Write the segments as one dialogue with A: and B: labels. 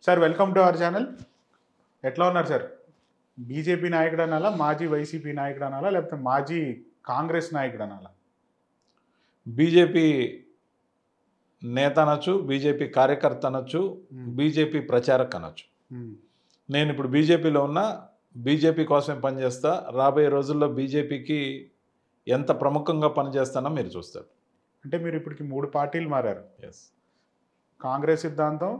A: Sir welcome to our channel. ఎట్లా ఉన్నారు sir? BJP నాయకుడు అనాలా, మాజీ వైసీపీ నాయకుడు అనాలా, లేకపోతే మాజీ కాంగ్రెస్ నాయకుడు అనాలా?
B: బీజేపీ నేత అనొచ్చు, బీజేపీ కార్యకర్త అనొచ్చు, బీజేపీ ప్రచారక్ అనొచ్చు. నేను ఇప్పుడు బీజేపీలో ఉన్నా, బీజేపీ కోసమే పనిచేస్తా. రాబోయే రోజుల్లో బీజేపీకి ఎంత ప్రముఖంగా పనిచేస్తానో మీరు చూస్తారు.
A: అంటే మీరు ఇప్పటికి 3 పార్టీలు మారారు.
B: ఎస్.
A: కాంగ్రెస్ సిద్ధాంతం,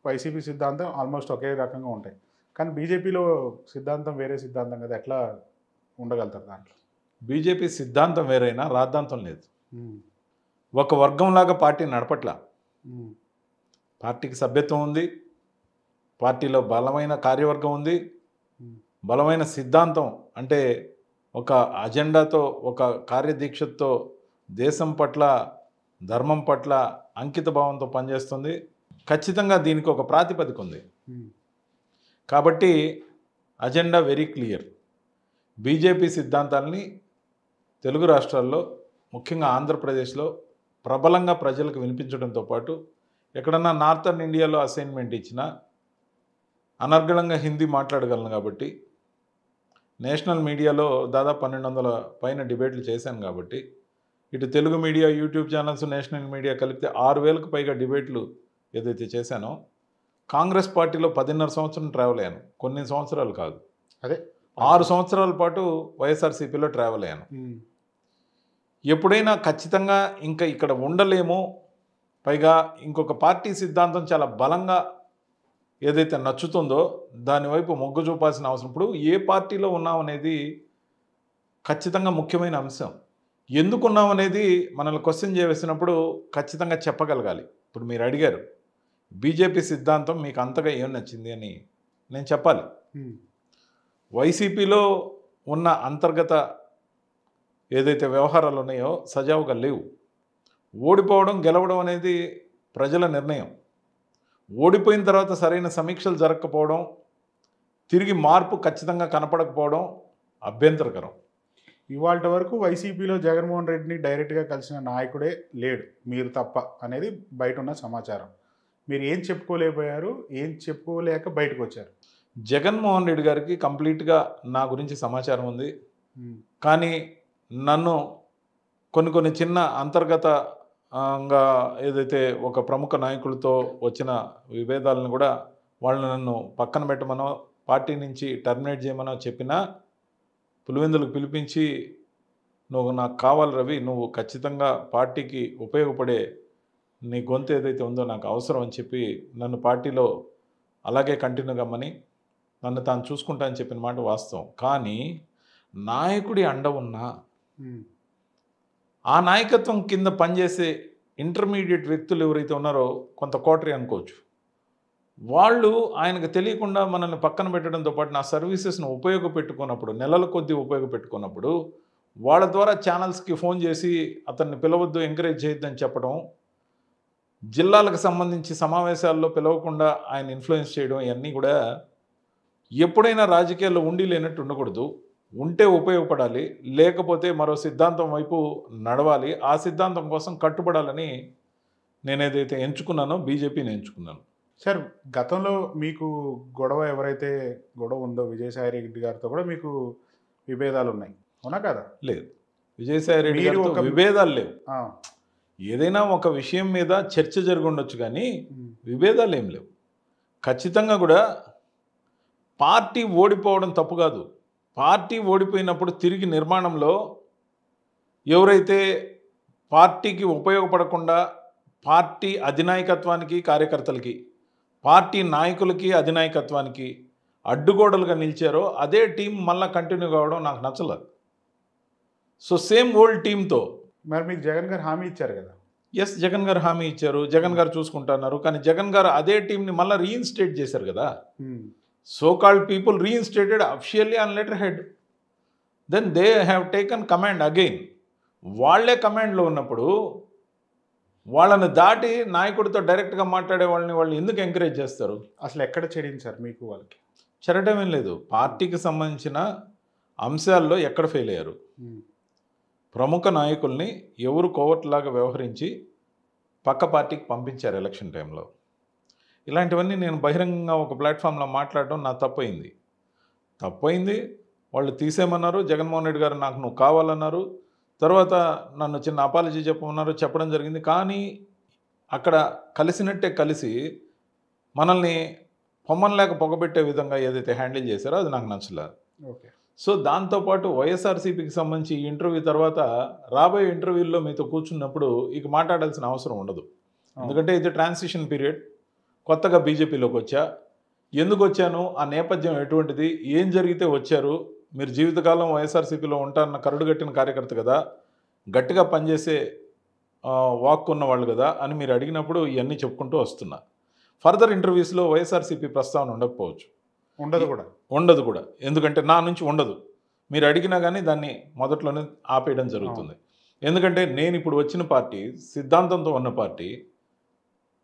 A: వైసీపీ సిద్ధాంతం ఆల్మోస్ట్ ఒకే రకంగా ఉంటాయి. కానీ బీజేపీలో సిద్ధాంతం వేరే సిద్ధాంతం కదా, ఎట్లా ఉండగలుగుతారు దాంట్లో?
B: బీజేపీ సిద్ధాంతం వేరైనా రాద్ధాంతం లేదు. ఒక వర్గంలాగా పార్టీ నడపట్ల. పార్టీకి సభ్యత్వం ఉంది, పార్టీలో బలమైన కార్యవర్గం ఉంది, బలమైన సిద్ధాంతం అంటే ఒక అజెండాతో, ఒక కార్యదీక్షతో, దేశం పట్ల, ధర్మం పట్ల అంకిత భావంతో పనిచేస్తుంది. ఖచ్చితంగా దీనికి ఒక ప్రాతిపదిక ఉంది. కాబట్టి అజెండా వెరీ క్లియర్. బీజేపీ సిద్ధాంతాలని తెలుగు రాష్ట్రాల్లో, ముఖ్యంగా ఆంధ్రప్రదేశ్లో ప్రబలంగా ప్రజలకు వినిపించడంతో పాటు ఎక్కడన్నా నార్థర్న్ ఇండియాలో అసైన్మెంట్ ఇచ్చినా అనర్గళంగా హిందీ మాట్లాడగలను కాబట్టి, నేషనల్ మీడియాలో దాదాపు 1200 పైన డిబేట్లు చేశాను కాబట్టి, ఇటు Telugu media, YouTube channels, national media కలిపితే 6000కు పైగా డిబేట్లు ఏదైతే చేశానో, కాంగ్రెస్ పార్టీలో 10.5 సంవత్సరం ట్రావెల్ అయ్యాను. కొన్ని సంవత్సరాలు కాదు,
A: అదే
B: 6 సంవత్సరాల పాటు వైఎస్ఆర్సీపీలో ట్రావెల్ అయ్యాను. ఎప్పుడైనా ఖచ్చితంగా ఇంకా ఇక్కడ ఉండలేము, పైగా ఇంకొక పార్టీ సిద్ధాంతం చాలా బలంగా ఏదైతే నచ్చుతుందో దానివైపు మొగ్గు చూపాల్సిన అవసరం. ఇప్పుడు ఏ పార్టీలో ఉన్నామనేది ఖచ్చితంగా ముఖ్యమైన అంశం. ఎందుకున్నామనేది మనల్ని క్వశ్చన్ చేసినప్పుడు ఖచ్చితంగా చెప్పగలగాలి. ఇప్పుడు మీరు అడిగారు బీజేపీ సిద్ధాంతం మీకు అంతగా ఏం నచ్చింది అని, నేను చెప్పాలి. వైసీపీలో ఉన్న అంతర్గత ఏదైతే వ్యవహారాలు ఉన్నాయో సజావుగా లేవు. ఓడిపోవడం, గెలవడం అనేది ప్రజల నిర్ణయం. ఓడిపోయిన తర్వాత సరైన సమీక్షలు జరగకపోవడం, తిరిగి మార్పు ఖచ్చితంగా కనపడకపోవడం అభ్యంతరకరం.
A: ఇవాళ వరకు వైసీపీలో జగన్మోహన్ రెడ్డిని డైరెక్ట్గా కలిసిన నాయకుడే లేడు, మీరు తప్ప అనేది బయట ఉన్న సమాచారం. మీరు ఏం చెప్పుకోలేకపోయారు, ఏం చెప్పుకోలేక బయటకు వచ్చారు?
B: జగన్మోహన్ రెడ్డి గారికి కంప్లీట్గా నా గురించి సమాచారం ఉంది. కానీ నన్ను కొన్ని చిన్న అంతర్గతంగా ఏదైతే ఒక ప్రముఖ నాయకులతో వచ్చిన విభేదాలను కూడా వాళ్ళు నన్ను పక్కన పెట్టమనో, పార్టీ నుంచి టర్మినేట్ చేయమనో చెప్పినా, పులివెందులకు పిలిపించి నువ్వు నాకు కావాలి రవి, నువ్వు ఖచ్చితంగా పార్టీకి ఉపయోగపడే నీ గొంతు ఏదైతే ఉందో నాకు అవసరం అని చెప్పి నన్ను పార్టీలో అలాగే కంటిన్యూ కమ్మని, నన్ను తాను చూసుకుంటా అని చెప్పిన మాట వాస్తవం. కానీ నాయకుడి అండ ఉన్నా, ఆ నాయకత్వం కింద పనిచేసే ఇంటర్మీడియట్ వ్యక్తులు ఎవరైతే ఉన్నారో, కొంత కోటరీ అనుకోవచ్చు, వాళ్ళు ఆయనకు తెలియకుండా మనల్ని పక్కన పెట్టడంతో పాటు నా సర్వీసెస్ను ఉపయోగపెట్టుకున్నప్పుడు, నెలల కొద్దీ ఉపయోగపెట్టుకున్నప్పుడు, వాళ్ళ ద్వారా ఛానల్స్కి ఫోన్ చేసి అతన్ని పిలవద్దు, ఎంకరేజ్ చేయొద్దని చెప్పడం, జిల్లాలకు సంబంధించి సమావేశాల్లో పిలవకుండా ఆయన ఇన్ఫ్లుయెన్స్ చేయడం, ఇవన్నీ కూడా ఎప్పుడైనా రాజకీయాల్లో ఉండి లేనట్టు ఉండకూడదు. ఉంటే ఉపయోగపడాలి, లేకపోతే మరో సిద్ధాంతం వైపు నడవాలి. ఆ సిద్ధాంతం కోసం కట్టుబడాలని నేనేదైతే ఎంచుకున్నానో బీజేపీని ఎంచుకున్నాను.
A: సార్, గతంలో మీకు ఎవరైతే గొడవ ఉందో విజయసాయి రెడ్డి గారితో కూడా మీకు విభేదాలు ఉన్నాయి, అవునా కదా?
B: లేదు, విజయసాయి రెడ్డి గారితో విభేదాలు లేవు. ఏదైనా ఒక విషయం మీద చర్చ జరిగి ఉండొచ్చు, కానీ విభేదాలు ఏం లేవు. ఖచ్చితంగా కూడా పార్టీ ఓడిపోవడం తప్పు కాదు. పార్టీ ఓడిపోయినప్పుడు తిరిగి నిర్మాణంలో ఎవరైతే పార్టీకి ఉపయోగపడకుండా, పార్టీ అధినాయకత్వానికి, కార్యకర్తలకి, పార్టీ నాయకులకి, అధినాయకత్వానికి అడ్డుగోడలుగా నిలిచారో అదే టీం మళ్ళీ కంటిన్యూ కావడం నాకు నచ్చలేదు. సో సేమ్ ఓల్డ్ టీంతో.
A: మరి మీకు జగన్ గారు హామీ ఇచ్చారు కదా?
B: ఎస్, జగన్ గారు హామీ ఇచ్చారు, జగన్ గారు చూసుకుంటున్నారు. కానీ జగన్ గారు అదే టీంని మళ్ళీ రీఇన్స్టేట్ చేశారు కదా. So called people reinstated officially on letter head. Then they have taken command again. వాళ్లే కమాండ్లో ఉన్నప్పుడు వాళ్ళని దాటి నాయకుడితో డైరెక్ట్గా మాట్లాడే వాళ్ళు ఎందుకు ఎంకరేజ్ చేస్తారు?
A: అసలు ఎక్కడ చెడించారు మీకు వాళ్ళకి?
B: చెరటం ఏం లేదు. పార్టీకి సంబంధించిన అంశాల్లో ఎక్కడ ఫెయిల్ అయ్యారు? ప్రముఖ నాయకుల్ని ఎవరు కోవట్లాగా వ్యవహరించి పక్క పార్టీకి పంపించారు ఎలక్షన్ టైంలో. ఇలాంటివన్నీ నేను బహిరంగంగా ఒక ప్లాట్ఫామ్లో మాట్లాడడం నా తప్పయింది. వాళ్ళు తీసేయమన్నారు. జగన్మోహన్ రెడ్డి గారు నాకు నువ్వు కావాలన్నారు. తర్వాత నన్ను చిన్న అపాలజీ చెప్పమన్నారు, చెప్పడం జరిగింది. కానీ అక్కడ కలిసినట్టే కలిసి మనల్ని పొమ్మనలేక పొగబెట్టే విధంగా ఏదైతే హ్యాండిల్ చేశారో అది నాకు నచ్చలేదు.
A: ఓకే.
B: సో దాంతోపాటు వైఎస్ఆర్సీపీకి సంబంధించి ఈ ఇంటర్వ్యూ తర్వాత రాబోయే ఇంటర్వ్యూల్లో మీతో కూర్చున్నప్పుడు ఇక మాట్లాడాల్సిన అవసరం ఉండదు. ఎందుకంటే ఇది ట్రాన్సిషన్ పీరియడ్. కొత్తగా బీజేపీలోకి వచ్చా, ఎందుకు వచ్చాను, ఆ నేపథ్యం ఎటువంటిది, ఏం జరిగితే వచ్చారు, మీరు జీవితకాలం వైఎస్ఆర్సీపీలో ఉంటారన్న కరుడుగట్టిన కార్యకర్త కదా, గట్టిగా పనిచేసే వాక్ ఉన్నవాళ్ళు కదా అని మీరు అడిగినప్పుడు ఇవన్నీ చెప్పుకుంటూ వస్తున్నా. ఫర్దర్ ఇంటర్వ్యూస్లో వైఎస్ఆర్సీపీ ప్రస్తావన ఉండకపోవచ్చు, ఉండదు కూడా. ఎందుకంటే నా నుంచి ఉండదు. మీరు అడిగినా కానీ దాన్ని మొదట్లోనే ఆపేయడం జరుగుతుంది. ఎందుకంటే నేను ఇప్పుడు వచ్చిన పార్టీ సిద్ధాంతంతో ఉన్న పార్టీ,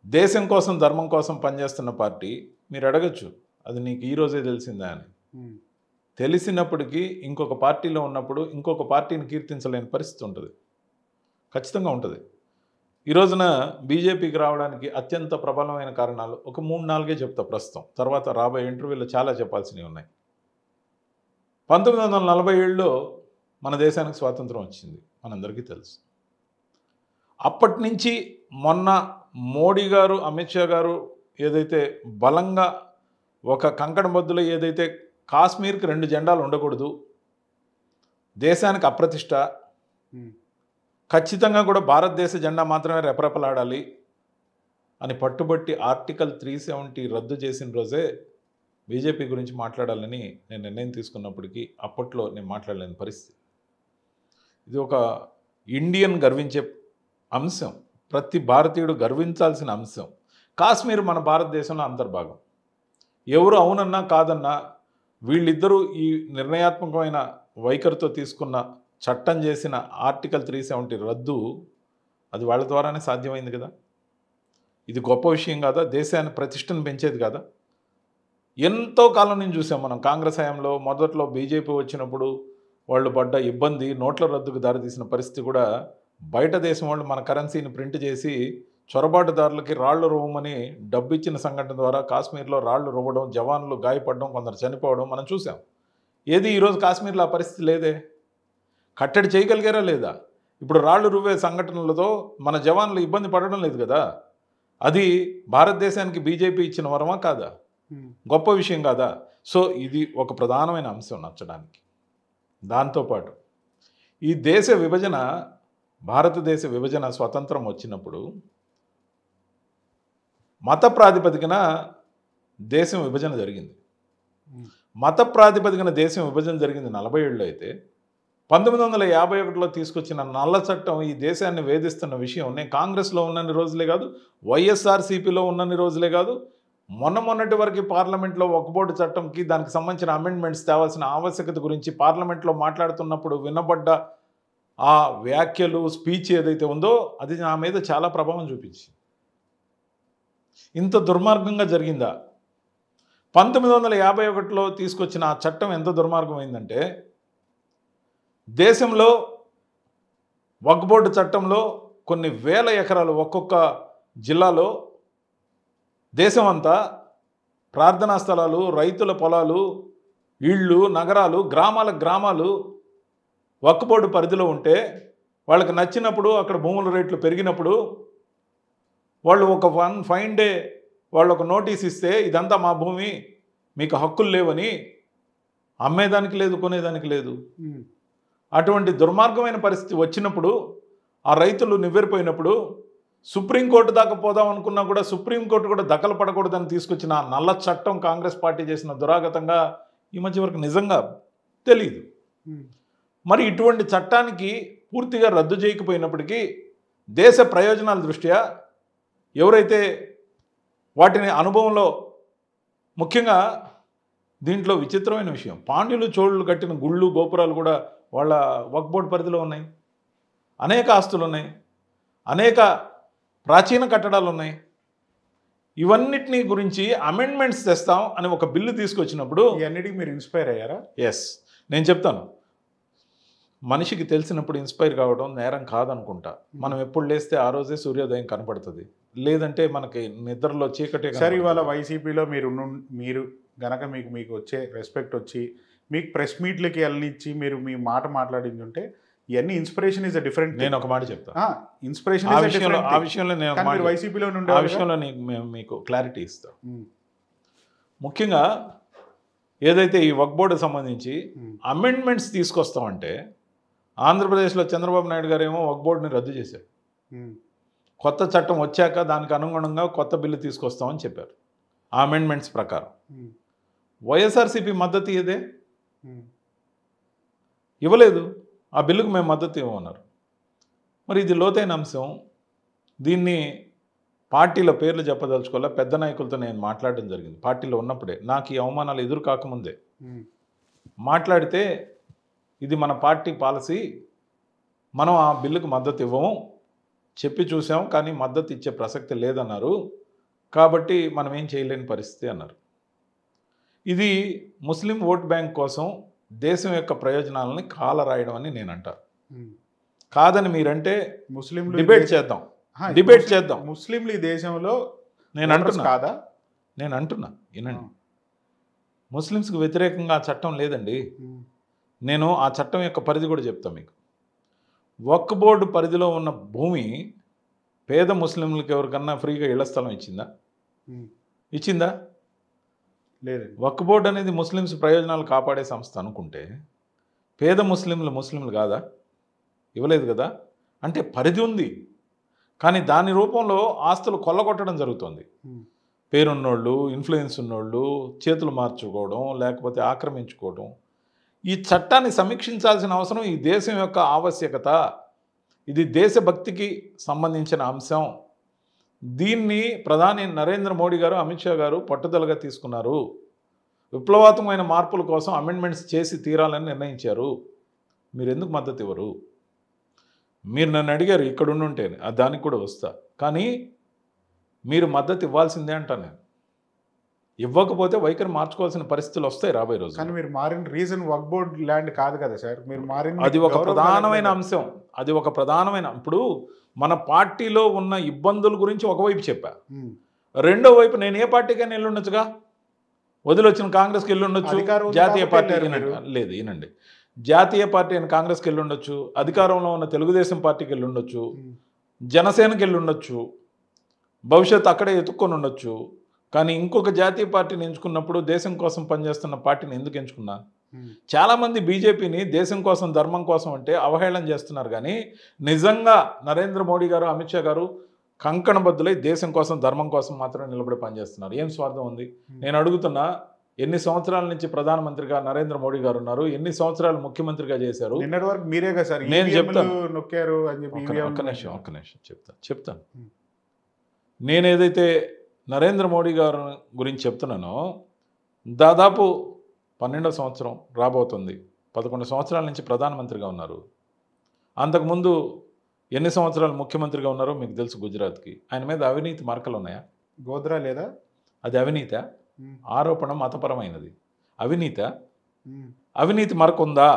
B: దేశం కోసం ధర్మం కోసం పనిచేస్తున్న పార్టీ. మీరు అడగచ్చు అది నీకు ఈరోజే తెలిసిందా అని. తెలిసినప్పటికీ ఇంకొక పార్టీలో ఉన్నప్పుడు ఇంకొక పార్టీని కీర్తించలేని పరిస్థితి ఉంటుంది, ఖచ్చితంగా ఉంటుంది. ఈ రోజున బీజేపీకి రావడానికి అత్యంత ప్రబలమైన కారణాలు ఒక 3-4 చెప్తా ప్రస్తుతం. తర్వాత రాబోయే ఇంటర్వ్యూలో చాలా చెప్పాల్సినవి ఉన్నాయి. 1947లో మన దేశానికి స్వాతంత్రం వచ్చింది, మనందరికీ తెలుసు. అప్పటి నుంచి మొన్న మోడీ గారు, అమిత్ షా గారు ఏదైతే బలంగా ఒక కంకణ బద్దులో ఏదైతే కాశ్మీర్కి 2 జెండాలు ఉండకూడదు, దేశానికి అప్రతిష్ట, ఖచ్చితంగా కూడా భారతదేశ జెండా మాత్రమే రెపరెపలాడాలి అని పట్టుబట్టి ఆర్టికల్ 370 రద్దు చేసిన రోజే బీజేపీ గురించి మాట్లాడాలని నేను నిర్ణయం తీసుకున్నప్పటికీ అప్పట్లో నేను మాట్లాడలేని పరిస్థితి. ఇది ఒక ఇండియన్ గర్వించే అంశం, ప్రతి భారతీయుడు గర్వించాల్సిన అంశం. కాశ్మీర్ మన భారతదేశంలో అంతర్భాగం. ఎవరు అవునన్నా కాదన్నా వీళ్ళిద్దరూ ఈ నిర్ణయాత్మకమైన వైఖరితో తీసుకున్న చట్టం చేసిన ఆర్టికల్ 370 రద్దు అది వాళ్ళ ద్వారానే సాధ్యమైంది కదా. ఇది గొప్ప విషయం కాదా, దేశాన్ని ప్రతిష్టను పెంచేది కాదా. ఎంతో కాలం నుంచి చూసాం మనం. కాంగ్రెస్ హయాంలో మొదట్లో బీజేపీ వచ్చినప్పుడు వాళ్ళు పడ్డ ఇబ్బంది, నోట్ల రద్దుకు దారితీసిన పరిస్థితి కూడా బయట దేశం వాళ్ళు మన కరెన్సీని ప్రింట్ చేసి చొరబాటుదారులకి రాళ్లు రువ్వమని డబ్బు ఇచ్చిన సంఘటన ద్వారా కాశ్మీర్లో రాళ్లు రువ్వడం, జవాన్లు గాయపడడం, కొందరు చనిపోవడం మనం చూసాం. ఏది ఈరోజు కాశ్మీర్లో ఆ పరిస్థితి లేదే. కట్టడి చేయగలిగారా లేదా? ఇప్పుడు రాళ్లు రువ్వే సంఘటనలతో మన జవాన్లు ఇబ్బంది పడడం లేదు కదా. అది భారతదేశానికి బీజేపీ ఇచ్చిన వరమా కాదా? గొప్ప విషయం కాదా? సో ఇది ఒక ప్రధానమైన అంశం నచ్చడానికి. దాంతోపాటు ఈ దేశ విభజన, భారతదేశ విభజన స్వతంత్రం వచ్చినప్పుడు మత ప్రాతిపదికన దేశం విభజన జరిగింది. మత ప్రాతిపదికన దేశం విభజన జరిగింది 47లో అయితే 1951లో తీసుకొచ్చిన నల్ల చట్టం ఈ దేశాన్ని వేధిస్తున్న విషయం నేను కాంగ్రెస్లో ఉన్నన్ని రోజులే కాదు, వైఎస్ఆర్సీపీలో ఉన్నన్ని రోజులే కాదు, మొన్నటి వరకు పార్లమెంట్లో వక్ఫ్ చట్టంకి దానికి సంబంధించిన అమెండ్మెంట్స్ తేవాల్సిన ఆవశ్యకత గురించి పార్లమెంట్లో మాట్లాడుతున్నప్పుడు వినబడ్డ ఆ వ్యాఖ్యలు, స్పీచ్ ఏదైతే ఉందో అది నా మీద చాలా ప్రభావం చూపించింది. ఇంత దుర్మార్గంగా జరిగిందా? 1951లో తీసుకొచ్చిన ఆ చట్టం ఎంత దుర్మార్గమైందంటే, దేశంలో వక్ఫ్ బోర్డు చట్టంలో కొన్ని వేల ఎకరాలు ఒక్కొక్క జిల్లాలో దేశం అంతా ప్రార్థనా స్థలాలు, రైతుల పొలాలు, ఇళ్ళు, నగరాలు, గ్రామాలు వక్ఫ్ బోర్డు పరిధిలో ఉంటే వాళ్ళకి నచ్చినప్పుడు అక్కడ భూముల రేట్లు పెరిగినప్పుడు వాళ్ళు ఒక ఫైన్ డే వాళ్ళు ఒక నోటీస్ ఇస్తే ఇదంతా మా భూమి, మీకు హక్కులు లేవని అమ్మేదానికి లేదు, కొనేదానికి లేదు. అటువంటి దుర్మార్గమైన పరిస్థితి వచ్చినప్పుడు ఆ రైతులు నివ్వెరిపోయినప్పుడు సుప్రీంకోర్టు దాకా పోదాం అనుకున్నా కూడా సుప్రీంకోర్టు కూడా దఖలు పడకూడదని తీసుకొచ్చిన ఆ నల్ల చట్టం కాంగ్రెస్ పార్టీ చేసిన దురాగతంగా ఈ మధ్య వరకు నిజంగా తెలియదు. మరి ఇటువంటి చట్టానికి పూర్తిగా రద్దు చేయకపోయినప్పటికీ దేశ ప్రయోజనాల దృష్ట్యా ఎవరైతే వాటిని అనుభవంలో, ముఖ్యంగా దీంట్లో విచిత్రమైన విషయం, పాండ్యులు చోళులు కట్టిన గుళ్ళు, గోపురాలు కూడా వాళ్ళ వక్ఫ్ బోర్డు పరిధిలో ఉన్నాయి. అనేక ఆస్తులు ఉన్నాయి, అనేక ప్రాచీన కట్టడాలు ఉన్నాయి. ఇవన్నిటినీ గురించి అమెండ్మెంట్స్ తెస్తాం అని ఒక బిల్లు తీసుకొచ్చినప్పుడు
A: ఇవన్నిటికి మీరు ఇన్స్పైర్ అయ్యారా?
B: ఎస్, నేను చెప్తాను. మనిషికి తెలిసినప్పుడు ఇన్స్పైర్ కావడం నేరం కాదనుకుంటా. మనం ఎప్పుడు లేస్తే ఆ రోజే సూర్యోదయం కనపడుతుంది. లేదంటే మనకి నిద్రలో చీకటి
A: సార్ ఇవాళ వైసీపీలో మీరు గనక మీకు వచ్చే రెస్పెక్ట్ వచ్చి మీకు ప్రెస్ మీట్లకి వెళ్ళనిచ్చి మీరు మీ మాట మాట్లాడింది ఉంటే ఇవన్నీ ఇన్స్పిరేషన్ ఇస్ అ డిఫరెంట్.
B: నేను ఒక మాట చెప్తాను
A: ఇన్స్పిరేషన్
B: ఆ విషయంలో నేను
A: వైసీపీలో
B: ఆ విషయంలో మేము మీకు క్లారిటీ ఇస్తాం. ముఖ్యంగా ఏదైతే ఈ వక్ఫ్ బోర్డు సంబంధించి అమెండ్మెంట్స్ తీసుకొస్తామంటే ఆంధ్రప్రదేశ్లో చంద్రబాబు నాయుడు గారు ఏమో వక్ఫ్ బోర్డుని రద్దు చేశారు. కొత్త చట్టం వచ్చాక దానికి అనుగుణంగా కొత్త బిల్లు తీసుకొస్తామని చెప్పారు. ఆ అమెండ్మెంట్స్ ప్రకారం వైఎస్ఆర్సీపీ మద్దతు ఇదే ఇవ్వలేదు. ఆ బిల్లుకు మేము మద్దతు ఇవ్వమన్నారు. మరి ఇది లోతైన అంశం. దీన్ని పార్టీల పేర్లు చెప్పదలుచుకోవాలా, పెద్ద నాయకులతో నేను మాట్లాడడం జరిగింది పార్టీలో ఉన్నప్పుడే. నాకు ఈ అవమానాలు ఎదురు కాకముందే మాట్లాడితే ఇది మన పార్టీ పాలసీ, మనం ఆ బిల్లుకు మద్దతు ఇవ్వము, చెప్పి చూసాం కానీ మద్దతు ఇచ్చే ప్రసక్తి లేదన్నారు, కాబట్టి మనం ఏం చేయలేని పరిస్థితి అన్నారు. ఇది ముస్లిం ఓట్ బ్యాంక్ కోసం దేశం యొక్క ప్రయోజనాలని కాలరాయడం అని నేను అంటా. కాదని మీరంటే ముస్లింలు డిబేట్ చేద్దాం, ముస్లింలు ఈ దేశంలో నేను అంటున్నా వినండి. ముస్లిమ్స్కి వ్యతిరేకంగా ఆ చట్టం లేదండి. నేను ఆ చట్టం యొక్క పరిధి కూడా చెప్తాను మీకు. వక్ఫ్ బోర్డు పరిధిలో ఉన్న భూమి పేద ముస్లింలకు ఎవరికన్నా ఫ్రీగా ఇళ్ల స్థలం ఇచ్చిందా? లేదు. వక్ఫ్ బోర్డు అనేది ముస్లిమ్స్ ప్రయోజనాలు కాపాడే సంస్థ అనుకుంటే పేద ముస్లింలు కాదా? ఇవ్వలేదు కదా. అంటే పరిధి ఉంది, కానీ దాని రూపంలో ఆస్తులు కొల్లగొట్టడం జరుగుతుంది. పేరున్నోళ్ళు, ఇన్ఫ్లుయెన్స్ ఉన్నోళ్ళు చేతులు మార్చుకోవడం, లేకపోతే ఆక్రమించుకోవడం. ఈ చట్టాన్ని సమీక్షించాల్సిన అవసరం ఈ దేశం యొక్క ఆవశ్యకత. ఇది దేశభక్తికి సంబంధించిన అంశం. దీన్ని ప్రధాని నరేంద్ర మోడీ గారు, అమిత్ షా గారు పట్టుదలగా తీసుకున్నారు. విప్లవాత్మకమైన మార్పుల కోసం అమెండ్మెంట్స్ చేసి తీరాలని నిర్ణయించారు. మీరు ఎందుకు మద్దతు ఇవ్వరు? మీరు నన్ను అడిగారు ఇక్కడ ఉండుంటే దానికి కూడా వస్తా, కానీ మీరు మద్దతు ఇవ్వాల్సిందే అంటాను నేను. ఇవ్వకపోతే వైఖరి మార్చుకోవాల్సిన పరిస్థితులు వస్తాయి రాబోయే రోజు.
A: కానీ మీరు మారిన రీజన్ వక్ఫ్ బోర్డ్ ల్యాండ్ కాదు కదా సార్. మీరు మారిన
B: అది ఒక ప్రధానమైన అంశం. అది ఒక ప్రధానమైన, ఇప్పుడు మన పార్టీలో ఉన్న ఇబ్బందుల గురించి ఒకవైపు చెప్పా, రెండో వైపు నేను ఏ పార్టీకైనా వెళ్ళుండొచ్చుగా. వదిలొచ్చిన కాంగ్రెస్కి వెళ్ళుండొచ్చు, జాతీయ పార్టీ లేదు వినండి, జాతీయ పార్టీ అయిన కాంగ్రెస్కి వెళ్ళుండొచ్చు, అధికారంలో ఉన్న తెలుగుదేశం పార్టీకి వెళ్ళుండొచ్చు, జనసేనకి వెళ్ళుండొచ్చు, భవిష్యత్తు అక్కడే ఎత్తుక్కొని ఉండొచ్చు. కానీ ఇంకొక జాతీయ పార్టీని ఎంచుకున్నప్పుడు దేశం కోసం పనిచేస్తున్న పార్టీని ఎందుకు ఎంచుకున్నా? చాలామంది బీజేపీని దేశం కోసం, ధర్మం కోసం అంటే అవహేళన చేస్తున్నారు. కానీ నిజంగా నరేంద్ర మోడీ గారు, అమిత్ షా గారు కంకణబద్దులై దేశం కోసం, ధర్మం కోసం మాత్రమే నిలబడి పనిచేస్తున్నారు. ఏం స్వార్థం ఉంది? నేను అడుగుతున్నా, ఎన్ని సంవత్సరాల నుంచి ప్రధానమంత్రిగా నరేంద్ర మోడీ గారు ఉన్నారు? ఎన్ని సంవత్సరాలు ముఖ్యమంత్రిగా చేశారు? నేను చెప్తాను, ఒక్క నిమిషం చెప్తాను. నేను ఏదైతే నరేంద్ర మోడీ గారు గురించి చెప్తున్నానో దాదాపు 12వ సంవత్సరం రాబోతుంది. 11 సంవత్సరాల నుంచి ప్రధానమంత్రిగా ఉన్నారు. అంతకుముందు ఎన్ని సంవత్సరాలు ముఖ్యమంత్రిగా ఉన్నారో మీకు తెలుసు. గుజరాత్కి ఆయన మీద అవినీతి మరకలు ఉన్నాయా?
A: గోద్రా లేదా?
B: అది అవినీత ఆరోపణ, మతపరమైనది. అవినీతి మరక ఉందా?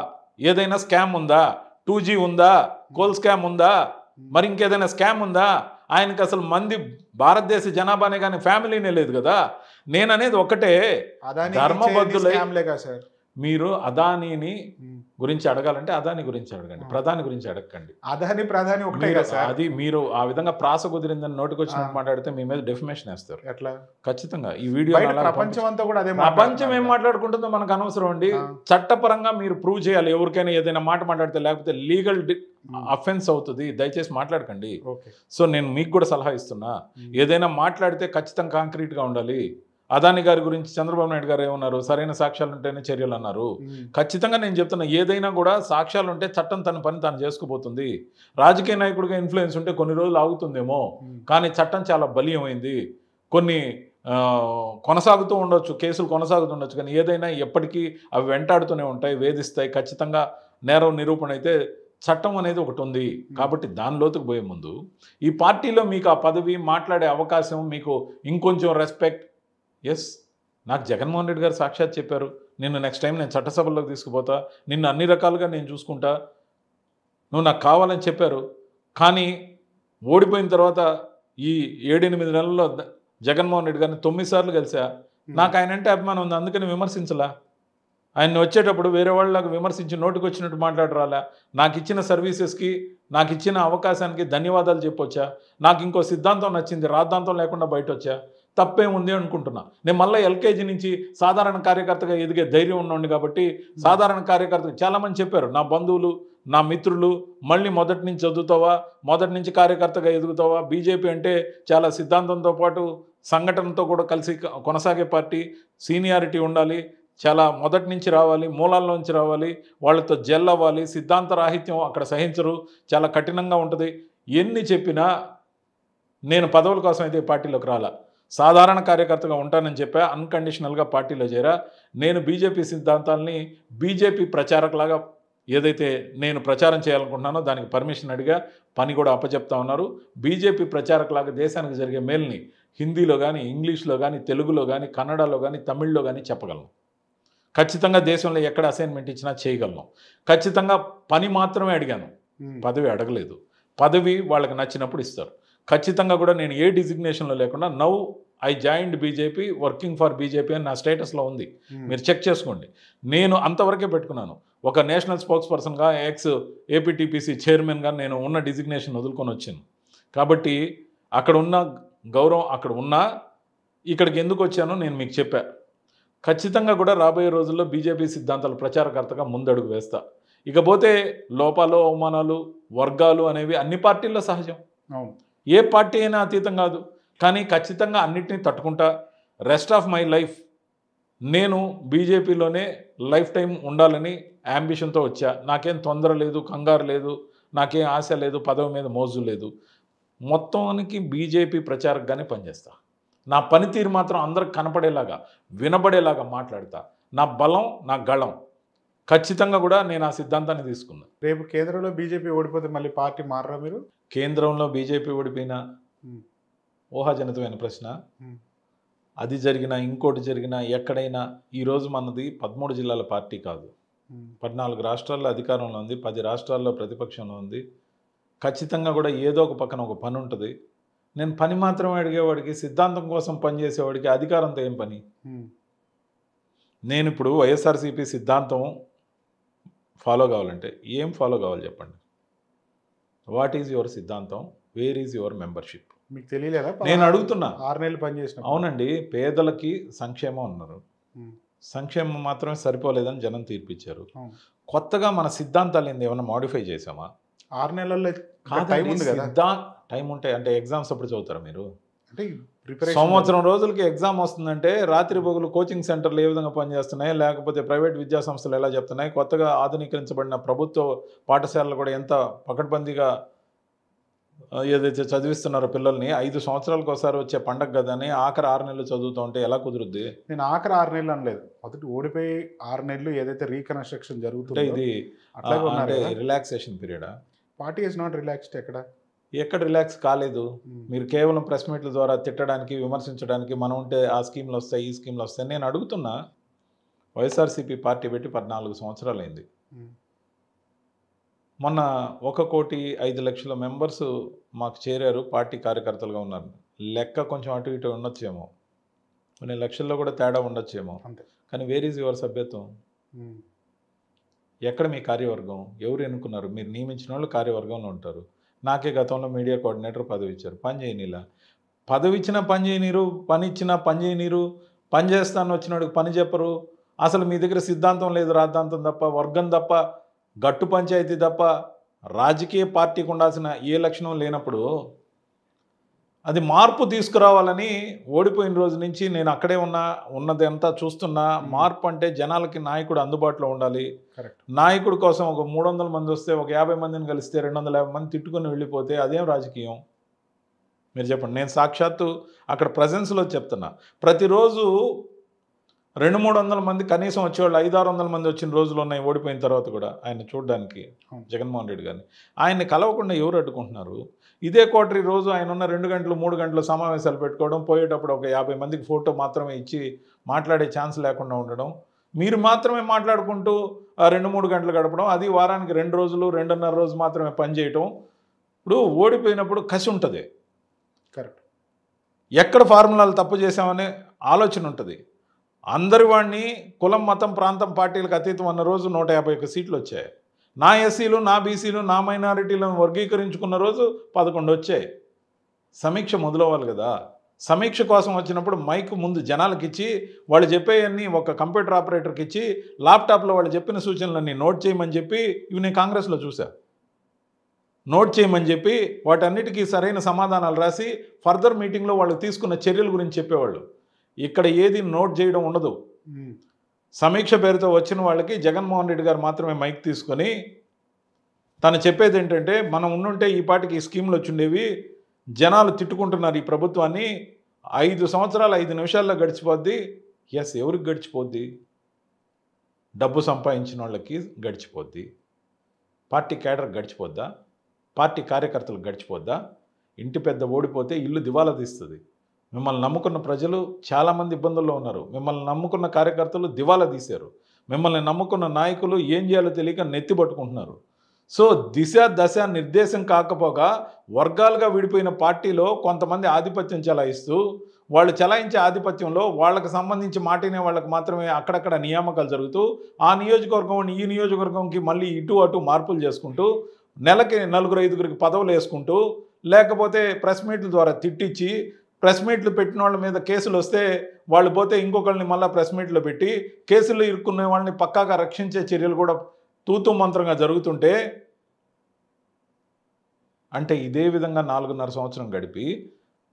B: ఏదైనా స్కామ్ ఉందా? 2G ఉందా? కోల్ స్కామ్ ఉందా? మరి ఇంకేదైనా స్కామ్ ఉందా? ఆయనకి అసలు మంది భారతదేశ జనాభానే కానీ ఫ్యామిలీనే లేదు కదా. నేను అనేది ఒకటే, ధర్మబద్ధులై మీరు అదానీని గురించి అడగాలంటే అదాని గురించి అడగండి, ప్రధాని గురించి అడగండి.
A: అదాని ప్రధాని ఒకటే కదా.
B: అది మీరు ఆ విధంగా ప్రాస కుదిరిందని నోటికి వచ్చినట్టు మాట్లాడితే మీ మీద డెఫిమేషన్ వేస్తారు.
A: ఎట్లా?
B: ఖచ్చితంగా ఈ వీడియో
A: ప్రపంచం అంతా కూడా అదే,
B: ప్రపంచం ఏం మాట్లాడుకుంటుందో మనకు అనవసరం అండి. చట్టపరంగా మీరు ప్రూవ్ చేయాలి. ఎవరికైనా ఏదైనా మాట మాట్లాడితే, లేకపోతే లీగల్ అఫెన్స్ అవుతుంది. దయచేసి మాట్లాడకండి. సో నేను మీకు కూడా సలహా ఇస్తున్నా, ఏదైనా మాట్లాడితే ఖచ్చితంగా కాంక్రీట్గా ఉండాలి. అదాని గారి గురించి చంద్రబాబు నాయుడు గారు ఏమన్నారు? సరైన సాక్ష్యాలు ఉంటేనే చర్యలు అన్నారు. ఖచ్చితంగా నేను చెప్తున్నా, ఏదైనా కూడా సాక్ష్యాలు ఉంటే చట్టం తన పని తాను చేసుకుపోతుంది. రాజకీయ నాయకుడిగా ఇన్ఫ్లుయెన్స్ ఉంటే కొన్ని రోజులు ఆగుతుందేమో, కానీ చట్టం చాలా బలీయమైంది. కొన్ని కొనసాగుతూ ఉండొచ్చు, కేసులు కొనసాగుతుండొచ్చు, కానీ ఏదైనా ఎప్పటికీ అవి వెంటాడుతూనే ఉంటాయి, వేధిస్తాయి. ఖచ్చితంగా నేరం నిరూపణ అయితే చట్టం అనేది ఒకటి ఉంది. కాబట్టి దాని లోతుకు పోయే ముందు ఈ పార్టీలో మీకు ఆ పదవి, మాట్లాడే అవకాశం, మీకు ఇంకొంచెం రెస్పెక్ట్. ఎస్, నాకు జగన్మోహన్ రెడ్డి గారు సాక్షాత్ చెప్పారు, నిన్ను నెక్స్ట్ టైం నేను చట్టసభల్లోకి తీసుకుపోతా, నిన్ను అన్ని రకాలుగా నేను చూసుకుంటా, నువ్వు నాకు కావాలని చెప్పారు. కానీ ఓడిపోయిన తర్వాత ఈ 7-8 నెలల్లో జగన్మోహన్ రెడ్డి గారిని 9 సార్లు కలిసా. నాకు ఆయన అంటే అభిమానం ఉంది, అందుకని విమర్శించలా. ఆయన్ని వచ్చేటప్పుడు వేరే వాళ్ళకి విమర్శించి నోటికి వచ్చినట్టు మాట్లాడరాలా. నాకు ఇచ్చిన సర్వీసెస్కి, నాకు ఇచ్చిన అవకాశానికి ధన్యవాదాలు చెప్పొచ్చా. నాకు ఇంకో సిద్ధాంతం నచ్చింది, రాద్ధాంతం లేకుండా బయట వచ్చా. తప్పేముంది అనుకుంటున్నా. నేను మళ్ళీ ఎల్కేజీ నుంచి సాధారణ కార్యకర్తగా ఎదిగే ధైర్యం ఉన్నోండి కాబట్టి సాధారణ కార్యకర్తగా చాలామంది చెప్పారు, నా బంధువులు, నా మిత్రులు, మళ్ళీ మొదటి నుంచి చదువుతావా, మొదటి నుంచి కార్యకర్తగా ఎదుగుతావా, బీజేపీ అంటే చాలా సిద్ధాంతంతో పాటు సంఘటనతో కూడా కలిసి కొనసాగే పార్టీ, సీనియారిటీ ఉండాలి, చాలా మొదటి నుంచి రావాలి, మూలాల్లోంచి రావాలి, వాళ్ళతో జెల్ అవ్వాలి, సిద్ధాంత రాహిత్యం అక్కడ సహించరు, చాలా కఠినంగా ఉంటుంది. ఎన్ని చెప్పినా నేను పదవుల కోసం అయితే పార్టీలోకి రాలా, సాధారణ కార్యకర్తగా ఉంటానని చెప్పా. అన్కండిషనల్గా పార్టీలో చేరా. నేను బీజేపీ సిద్ధాంతాలని బీజేపీ ప్రచారకులాగా ఏదైతే నేను ప్రచారం చేయాలనుకుంటున్నానో దానికి పర్మిషన్ అడిగా, పని కూడా అప్పచెప్తా ఉన్నారు. బీజేపీ ప్రచారకులాగా దేశానికి జరిగే మేల్ని హిందీలో కానీ, ఇంగ్లీష్లో కానీ, తెలుగులో కానీ, కన్నడలో కానీ, తమిళ్లో కానీ చెప్పగలను. ఖచ్చితంగా దేశంలో ఎక్కడ అసైన్మెంట్ ఇచ్చినా చేయగలను. ఖచ్చితంగా పని మాత్రమే అడిగాను, పదవి అడగలేదు. పదవి వాళ్ళకి నచ్చినప్పుడు ఇస్తారు. ఖచ్చితంగా కూడా నేను ఏ డిజిగ్నేషన్లో లేకుండా now I joined BJP, working for BJP అని నా స్టేటస్లో ఉంది, మీరు చెక్ చేసుకోండి. నేను అంతవరకే పెట్టుకున్నాను. ఒక నేషనల్ స్పోక్స్ పర్సన్గా, ఎక్స్ ఏపీటీపీసీ చైర్మన్గా నేను ఉన్న డిజిగ్నేషన్ వదులుకొని వచ్చాను. కాబట్టి అక్కడ ఉన్న గౌరవం అక్కడ ఉన్నా, ఇక్కడికి ఎందుకు వచ్చానో నేను మీకు చెప్పా. ఖచ్చితంగా కూడా రాబోయే రోజుల్లో బీజేపీ సిద్ధాంతాల ప్రచారకర్తగా ముందడుగు వేస్తా. ఇకపోతే లోపాలు, అవమానాలు, వర్గాలు అనేవి అన్ని పార్టీల్లో సహజం, ఏ పార్టీ అయినా అతీతం కాదు. కానీ ఖచ్చితంగా అన్నిటినీ తట్టుకుంటా. రెస్ట్ ఆఫ్ మై లైఫ్ నేను బీజేపీలోనే లైఫ్ టైం ఉండాలని యాంబిషన్తో వచ్చా. నాకేం తొందర లేదు, కంగారు లేదు, నాకేం ఆశ లేదు, పదవి మీద మోజు లేదు. మొత్తానికి బీజేపీ ప్రచారకగానే పనిచేస్తా. నా పనితీరు మాత్రం అందరికి కనపడేలాగా, వినబడేలాగా మాట్లాడతా. నా బలం, నా గళం. ఖచ్చితంగా కూడా నేను ఆ సిద్ధాంతాన్ని తీసుకున్నా.
A: రేపు కేంద్రంలో బీజేపీ ఓడిపోతే మళ్ళీ పార్టీ మారరా మీరు?
B: కేంద్రంలో బీజేపీ ఓడిపోయినా ఊహాజనితమైన ప్రశ్న. అది జరిగినా, ఇంకోటి జరిగినా, ఎక్కడైనా ఈరోజు మనది 13 జిల్లాల పార్టీ కాదు, 14 రాష్ట్రాల్లో అధికారంలో ఉంది, 10 రాష్ట్రాల్లో ప్రతిపక్షంలో ఉంది. ఖచ్చితంగా కూడా ఏదో ఒక పక్కన ఒక పని ఉంటుంది. నేను పని మాత్రమే అడిగేవాడికి, సిద్ధాంతం కోసం పనిచేసేవాడికి అధికారంతో ఏం పని? నేను ఇప్పుడు వైఎస్ఆర్సీపీ సిద్ధాంతం ఫాలో కావాలంటే ఏం ఫాలో కావాలి చెప్పండి? వాట్ ఈజ్ యువర్ సిద్ధాంతం? Where is your membership?
A: మీకు తెలియలేదా?
B: నేను అడుగుతున్నా.
A: 6 నెలలు పనిచేసిన.
B: అవునండి, పేదలకి సంక్షేమం అన్నారు, సంక్షేమం మాత్రమే సరిపోలేదని జనం తీర్పిచ్చారు. కొత్తగా మన సిద్ధాంతాలు ఏంది ఏమన్నా మాడిఫై చేసామా?
A: 6 నెలల్లో
B: టైం ఉంటే అంటే ఎగ్జామ్స్ అప్పుడు చదువుతారా మీరు?
A: అంటే
B: సంవత్సరం రోజులకి ఎగ్జామ్ వస్తుందంటే రాత్రి పగులు కోచింగ్ సెంటర్లు ఏ విధంగా పనిచేస్తున్నాయి, లేకపోతే ప్రైవేట్ విద్యా సంస్థలు ఎలా చెప్తున్నాయి, కొత్తగా ఆధునీకరించబడిన ప్రభుత్వ పాఠశాలలు కూడా ఎంత పకడ్బందీగా ఏదైతే చదివిస్తున్నారో పిల్లల్ని, 5 సంవత్సరాలకు ఒకసారి వచ్చే పండగ కదని ఆఖరి 6 నెలలు చదువుతూ ఉంటే ఎలా కుదురుద్ది?
A: నేను ఆఖరి 6 నెలలు అనలేదు, మొదటి ఓడిపోయి 6 నెలలు ఏదైతే రీకన్స్ట్రక్షన్ జరుగుతుందో
B: ఇది అంటే రిలాక్సేషన్ పీరియడా?
A: Party is not relaxed.
B: ఎక్కడ రిలాక్స్ కాలేదు. మీరు కేవలం ప్రెస్ మీట్ల ద్వారా తిట్టడానికి, విమర్శించడానికి, మనం ఉంటే ఆ స్కీమ్లు వస్తాయి, ఈ స్కీమ్లు వస్తాయి. నేను అడుగుతున్నా, వైఎస్ఆర్సీపీ పార్టీ పెట్టి 14 సంవత్సరాలు అయింది. మొన్న 1,05,00,000 మెంబర్స్ మాకు చేరారు, పార్టీ కార్యకర్తలుగా ఉన్నారు. లెక్క కొంచెం అటు ఇటు ఉండొచ్చేమో, కొన్ని లక్షల్లో కూడా తేడా ఉండొచ్చేమో. కానీ వేర్ ఈజ్ యువర్ సభ్యత్వం? ఎక్కడ మీ కార్యవర్గం? ఎవరు ఎన్నుకున్నారు? మీరు నియమించిన వాళ్ళు కార్యవర్గంలో ఉంటారు. నాకే గతంలో మీడియా కోఆర్డినేటర్ పదవి ఇచ్చారు, పని చేయనీలా. పదవి ఇచ్చినా పని చేయనీరు, పని ఇచ్చినా పని చేయనీరు, పని చేస్తాను వచ్చినాడికి పని చెప్పరు. అసలు మీ దగ్గర సిద్ధాంతం లేదు, రాద్ధాంతం తప్ప, వర్గం తప్ప, గట్టు పంచాయతీ తప్ప రాజకీయ పార్టీకి ఉండాల్సిన ఏ లక్షణం లేనప్పుడు అది మార్పు తీసుకురావాలని ఓడిపోయిన రోజు నుంచి నేను అక్కడే ఉన్నది అంతా చూస్తున్నా. మార్పు అంటే జనాలకి నాయకుడు అందుబాటులో ఉండాలి. నాయకుడి కోసం ఒక 300 మంది వస్తే, ఒక 50 మందిని కలిస్తే 250 మంది తిట్టుకుని వెళ్ళిపోతే అదేం రాజకీయం? మీరు చెప్పండి. నేను సాక్షాత్తు అక్కడ ప్రజెన్స్లో చెప్తున్నా. ప్రతిరోజు 200-300 మంది కనీసం వచ్చేవాళ్ళు, 500-600 మంది వచ్చిన రోజులు ఉన్నాయి ఓడిపోయిన తర్వాత కూడా ఆయన చూడడానికి, జగన్మోహన్ రెడ్డి గారిని. ఆయన్ని కలవకుండా ఎవరు అడ్డుకుంటున్నారు? ఇదే కోటరీ రోజు ఆయన ఉన్న 2 గంటలు 3 గంటలు సమావేశాలు పెట్టుకోవడం, పోయేటప్పుడు ఒక 50 మందికి ఫోటో మాత్రమే ఇచ్చి మాట్లాడే ఛాన్స్ లేకుండా ఉండడం, మీరు మాత్రమే మాట్లాడుకుంటూ 2-3 గంటలు గడపడం, అది వారానికి 2 రోజులు 2.5 రోజు మాత్రమే పనిచేయటం. ఇప్పుడు ఓడిపోయినప్పుడు కసి ఉంటుంది,
A: కరెక్ట్.
B: ఎక్కడ ఫార్ములాలు తప్పు చేసామనే ఆలోచన ఉంటుంది. అందరి వాడిని కులం, మతం, ప్రాంతం, పార్టీలకు అతీతం అన్న రోజు 151 సీట్లు వచ్చాయి. నా ఎస్సీలు, నా బీసీలు, నా మైనారిటీలను వర్గీకరించుకున్న రోజు 11 వచ్చాయి. సమీక్ష మొదలవ్వాలి కదా. సమీక్ష కోసం వచ్చినప్పుడు మైక్ ముందు జనాలకి ఇచ్చి వాళ్ళు చెప్పేవన్నీ ఒక కంప్యూటర్ ఆపరేటర్కి ఇచ్చి ల్యాప్టాప్లో వాళ్ళు చెప్పిన సూచనలన్నీ నోట్ చేయమని చెప్పి ఇవి నేను కాంగ్రెస్లో చూసా. నోట్ చేయమని చెప్పి వాటన్నిటికీ సరైన సమాధానాలు రాసి ఫర్దర్ మీటింగ్లో వాళ్ళు తీసుకున్న చర్యల గురించి చెప్పేవాళ్ళు. ఇక్కడ ఏది నోట్ చేయడం ఉండదు. సమీక్ష పేరుతో వచ్చిన వాళ్ళకి జగన్మోహన్ రెడ్డి గారు మాత్రమే మైక్ తీసుకొని తను చెప్పేది ఏంటంటే, మనం ఉండుంటే ఈ పాటికి ఈ స్కీమ్లు వచ్చిండేవి, జనాలు తిట్టుకుంటున్నారు ఈ ప్రభుత్వాన్ని, 5 సంవత్సరాలు 5 నిమిషాల్లో గడిచిపోద్ది. ఎస్, ఎవరికి గడిచిపోద్ది? డబ్బు సంపాదించిన వాళ్ళకి గడిచిపోద్ది. పార్టీ క్యాడర్ గడిచిపోద్దా? పార్టీ కార్యకర్తలకు గడిచిపోద్దా? ఇంటి పెద్ద ఓడిపోతే ఇల్లు దివాలా తీస్తుంది. మిమ్మల్ని నమ్ముకున్న ప్రజలు చాలామంది ఇబ్బందుల్లో ఉన్నారు. మిమ్మల్ని నమ్ముకున్న కార్యకర్తలు దివాలా తీశారు. మిమ్మల్ని నమ్ముకున్న నాయకులు ఏం చేయాలో తెలియక నెత్తి పట్టుకుంటున్నారు. సో దిశ దశ నిర్దేశం కాకపోగా వర్గాలుగా విడిపోయిన పార్టీలో కొంతమంది ఆధిపత్యం చెలాయిస్తూ వాళ్ళు చెలాయించే ఆధిపత్యంలో వాళ్ళకి సంబంధించి మాటినే వాళ్ళకి మాత్రమే అక్కడక్కడ నియామకాలు జరుగుతూ ఆ నియోజకవర్గం ఈ నియోజకవర్గంకి మళ్ళీ ఇటు అటు మార్పులు చేసుకుంటూ నెలకి 4-5 పదవులు వేసుకుంటూ లేకపోతే ప్రెస్ మీట్ల ద్వారా తిట్టించి ప్రెస్ మీట్లు పెట్టిన వాళ్ళ మీద కేసులు వస్తే వాళ్ళు పోతే ఇంకొకరిని మళ్ళీ ప్రెస్ మీట్లో పెట్టి కేసులు ఇరుక్కునే వాళ్ళని పక్కాగా రక్షించే చర్యలు కూడా తూతూ మంత్రంగా జరుగుతుంటే, అంటే ఇదే విధంగా 4.5 సంవత్సరం గడిపి